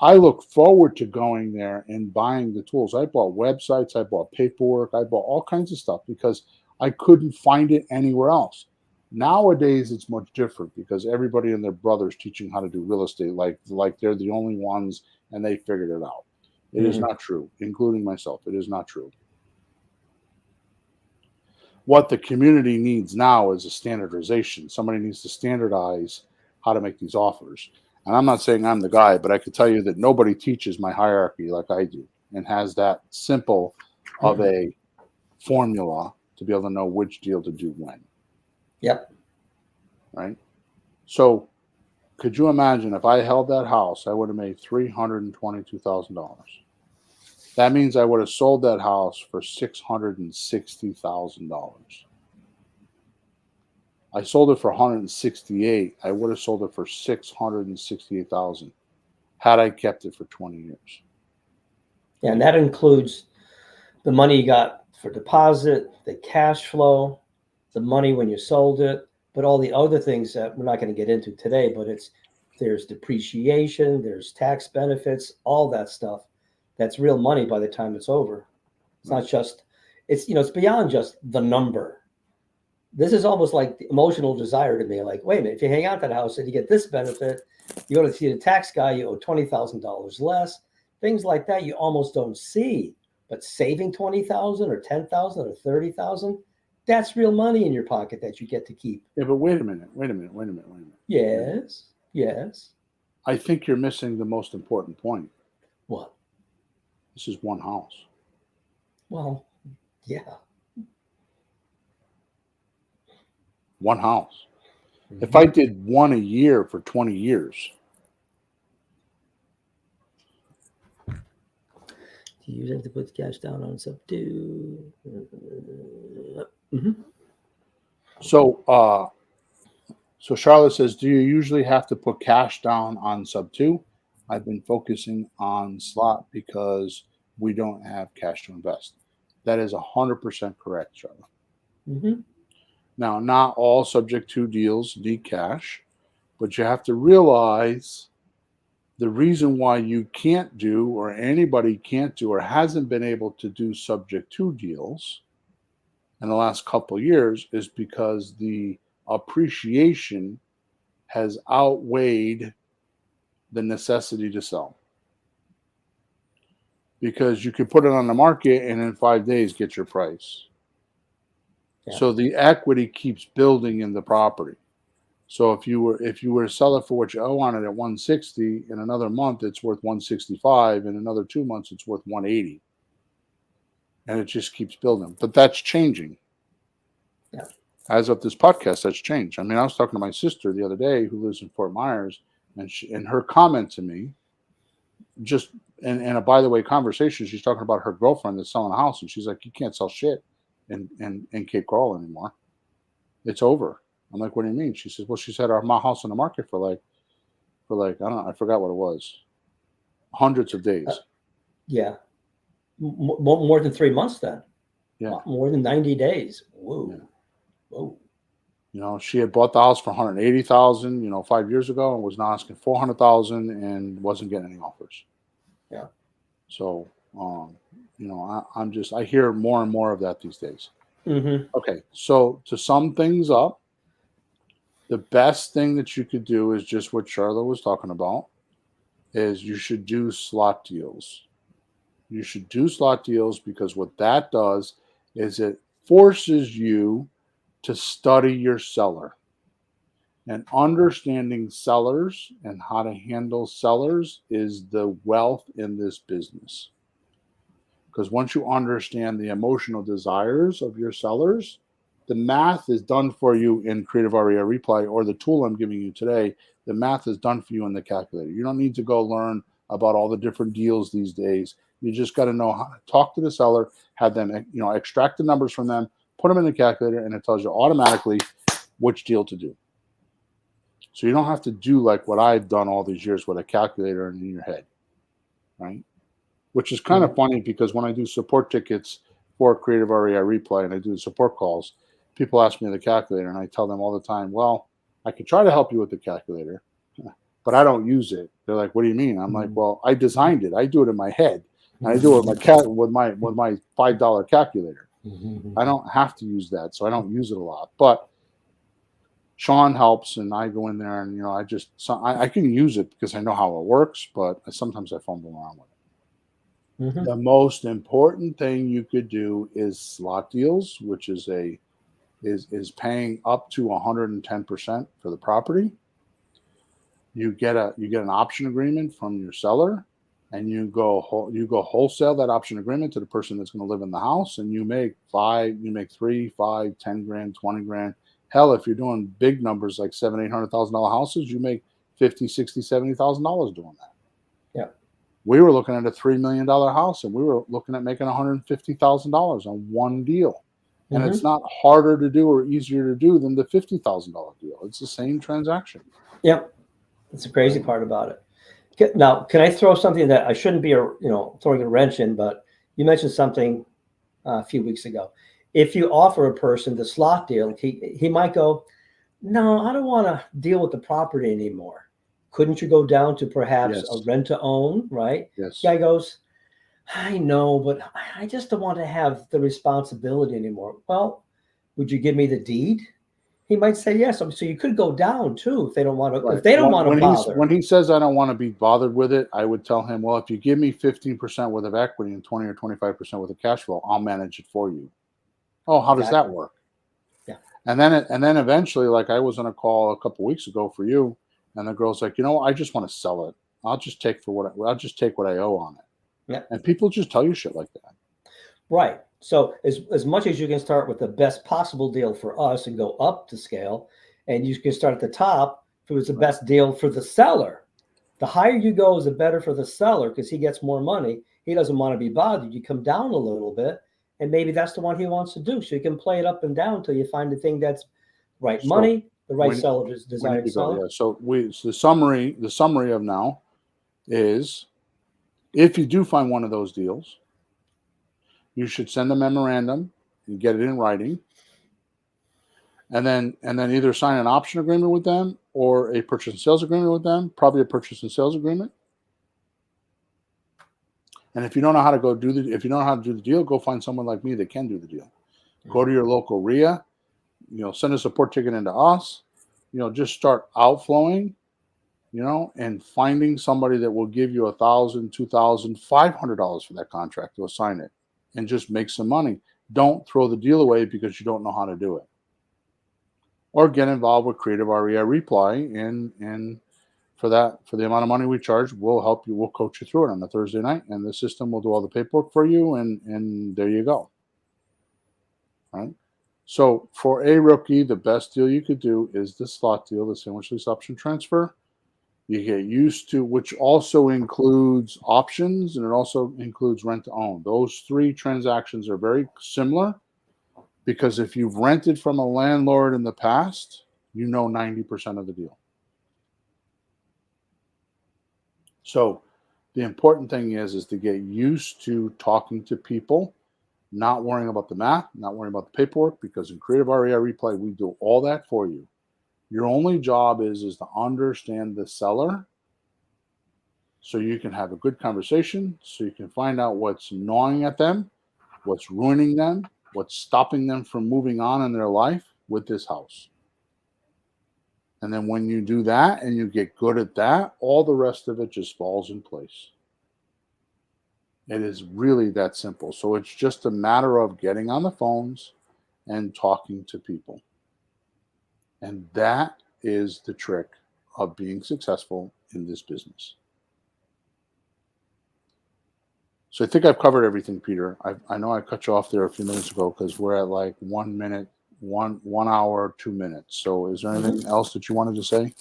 I look forward to going there and buying the tools. I bought websites, I bought paperwork, I bought all kinds of stuff because I couldn't find it anywhere else. Nowadays, it's much different because everybody and their brother's teaching how to do real estate like they're the only ones and they figured it out. It is Mhm. not true, including myself. It is not true. What the community needs now is a standardization. Somebody needs to standardize how to make these offers. And I'm not saying I'm the guy, but I could tell you that nobody teaches my hierarchy like I do and has that simple of Mhm. a formula to be able to know which deal to do when, Yep. right? So could you imagine if I held that house, I would have made $322,000. That means I would have sold that house for $660,000. I sold it for 168. I would have sold it for 668,000 had I kept it for 20 years. And that includes the money you got for deposit, the cash flow. the money when you sold it, but all the other things that we're not going to get into today, but there's depreciation, there's tax benefits, all that stuff. That's real money by the time it's over. It's not just, it's beyond just the number. This is almost like the emotional desire to me. Like, wait a minute, if you hang out at that house and you get this benefit, you go to see the tax guy, you owe $20,000 less. Things like that you almost don't see. But saving 20,000 or 10,000 or 30,000, that's real money in your pocket that you get to keep. Yeah, but wait a minute. Yes, yes. I think you're missing the most important point. What? This is one house. Well, yeah. One house. If I did one a year for 20 years, do you usually have to put the cash down on sub two? So Charlotte says, do you usually have to put cash down on sub two? I've been focusing on slot because we don't have cash to invest. That is 100% correct, Charlotte. Now, not all subject to deals need cash, but you have to realize the reason why you can't do, or anybody can't do, or hasn't been able to do subject to deals in the last couple of years is because the appreciation has outweighed the necessity to sell. Because you could put it on the market and in 5 days get your price. Yeah. So the equity keeps building in the property. So if you were to sell it for what you owe on it at 160, in another month it's worth 165, in another 2 months it's worth 180. And it just keeps building. But that's changing. Yeah. As of this podcast, that's changed. I mean, I was talking to my sister the other day who lives in Fort Myers, and her comment to me, just in a by the way conversation, she's talking about her girlfriend that's selling a house, and she's like, you can't sell shit in Cape Coral anymore. It's over. I'm like, what do you mean? She says, well, she's had my house on the market for like I don't know, I forgot what it was, hundreds of days. Yeah, more than 3 months then. Yeah, more than 90 days. Whoa, yeah. Whoa. You know, she had bought the house for 180,000, 5 years ago, and was now asking 400,000 and wasn't getting any offers. Yeah. So, I hear more and more of that these days. Okay, so to sum things up, the best thing that you could do is just what Charlotte was talking about, is you should do slot deals. You should do slot deals because what that does is it forces you to study your seller. And understanding sellers and how to handle sellers is the wealth in this business. Because once you understand the emotional desires of your sellers, the math is done for you in Creative RER Replay, or the tool I'm giving you today. The math is done for you in the calculator. You don't need to go learn about all the different deals these days. You just got to know how to talk to the seller, have them, extract the numbers from them, put them in the calculator, and it tells you automatically which deal to do. So you don't have to do like what I've done all these years with a calculator in your head, right? Which is kind of funny because when I do support tickets for Creative RER Replay and I do support calls, people ask me the calculator, and I tell them all the time, well, I could try to help you with the calculator, but I don't use it. They're like, what do you mean? I'm like, well, I designed it. I do it in my head. And I do it with my $5 calculator. I don't have to use that, so I don't use it a lot. But Sean helps, and I go in there, and I can use it because I know how it works, but sometimes I fumble around with it. The most important thing you could do is slot deals, which is paying up to 110% for the property. You get an option agreement from your seller, and you go wholesale that option agreement to the person that's going to live in the house, and you make 3, 5, 10 grand, 20 grand. Hell, if you're doing big numbers like $700,000-$800,000 houses, you make $50,000, $60,000, $70,000 doing that. Yeah. We were looking at a $3 million house, and we were looking at making $150,000 on one deal. And it's not harder to do or easier to do than the $50,000 deal. It's the same transaction. Yep. That's the crazy part about it. Now, can I throw something that I shouldn't be, throwing a wrench in, but you mentioned something a few weeks ago. if you offer a person the slot deal, he might go, no, I don't want to deal with the property anymore. Couldn't you go down to perhaps a Yes. rent to own, right? Yes. Guy goes, I know, but I just don't want to have the responsibility anymore. Well, would you give me the deed? He might say yes. So you could go down too if they don't want to. Right. If they don't want to bother, When he says I don't want to be bothered with it, I would tell him, well, if you give me 15% worth of equity and 20 or 25% worth of cash flow, I'll manage it for you. Oh, how does that exactly. work? Yeah. And then eventually, like I was on a call a couple weeks ago for you, and the girl's like, I just want to sell it. I'll just take I'll just take what I owe on it. Yeah. And people just tell you shit like that. Right. So as much as you can start with the best possible deal for us and go up to scale, and you can start at the top if it was the best deal for the seller. The higher you go is the better for the seller because he gets more money. He doesn't want to be bothered. You come down a little bit, and maybe that's the one he wants to do. So you can play it up and down until you find the thing that's right So money, the right we, seller, we need desired to go. seller. Yeah. So the summary of now is, if you do find one of those deals, you should send a memorandum and get it in writing, and then either sign an option agreement with them or a purchase and sales agreement with them. Probably a purchase and sales agreement. And if you don't know how to if you don't know how to do the deal, go find someone like me that can do the deal. Go to your local RIA. Send a support ticket into us. Just start outflowing. And finding somebody that will give you $1,000, $2,000, $500 for that contract to assign it, and just make some money. Don't throw the deal away because you don't know how to do it. Or get involved with Creative REI Reply, and for the amount of money we charge, we'll help you. We'll coach you through it on a Thursday night, and the system will do all the paperwork for you, and there you go. All right. So for a rookie, the best deal you could do is the slot deal, the sandwich lease option transfer. You get used to, which also includes options, and it also includes rent to own. Those three transactions are very similar, because if you've rented from a landlord in the past, 90% of the deal. So the important thing is to get used to talking to people, not worrying about the math, not worrying about the paperwork, because in Creative REI Replay, we do all that for you. Your only job is to understand the seller, so you can have a good conversation, so you can find out what's gnawing at them, what's ruining them, what's stopping them from moving on in their life with this house. And then when you do that and you get good at that, all the rest of it just falls in place. It is really that simple. So it's just a matter of getting on the phones and talking to people. And that is the trick of being successful in this business. So I think I've covered everything, Peter. I know I cut you off there a few minutes ago because we're at like 1 minute, 1 hour, 2 minutes. So is there anything else that you wanted to say?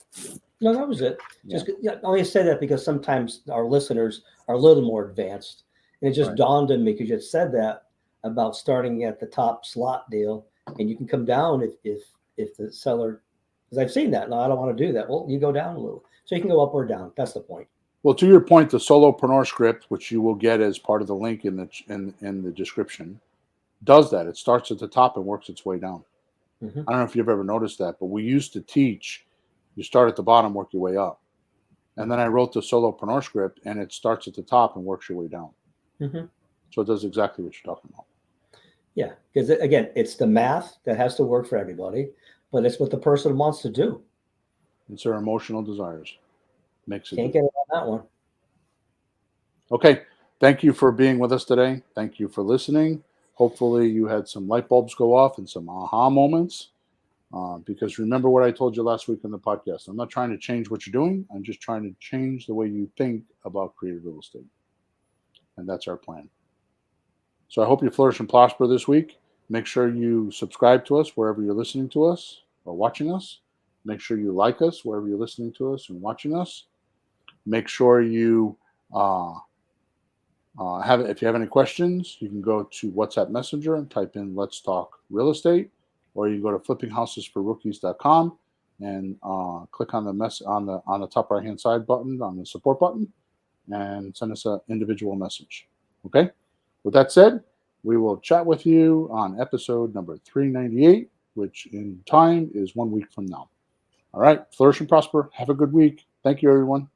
No, that was it. Yeah. I only say that because sometimes our listeners are a little more advanced, and it just dawned on me because you had said that about starting at the top slot deal, and you can come down if the seller, because I've seen that. No, I don't want to do that. Well, you go down a little, so you can go up or down. That's the point. Well, to your point, the solopreneur script, which you will get as part of the link in the description, does that. It starts at the top and works its way down. Mm-hmm. I don't know if you've ever noticed that, but we used to teach you start at the bottom, work your way up. And then I wrote the solopreneur script, and it starts at the top and works your way down. Mm-hmm. So it does exactly what you're talking about. Yeah, because again, it's the math that has to work for everybody, but it's what the person wants to do. It's their emotional desires. Makes it. Can't get it on that one. Okay. Thank you for being with us today. Thank you for listening. Hopefully you had some light bulbs go off and some aha moments. Because remember what I told you last week on the podcast. I'm not trying to change what you're doing. I'm just trying to change the way you think about creative real estate. And that's our plan. So I hope you flourish and prosper this week. Make sure you subscribe to us wherever you're listening to us or watching us. Make sure you like us wherever you're listening to us and watching us. Make sure you if you have any questions, you can go to WhatsApp Messenger and type in "Let's Talk Real Estate," or you can go to flippinghouses4rookies.com and click on the top right hand side button on the support button and send us an individual message. Okay. With that said, We will chat with you on episode number 398, which in time is 1 week from now. All right. Flourish and prosper. Have a good week. Thank you, everyone.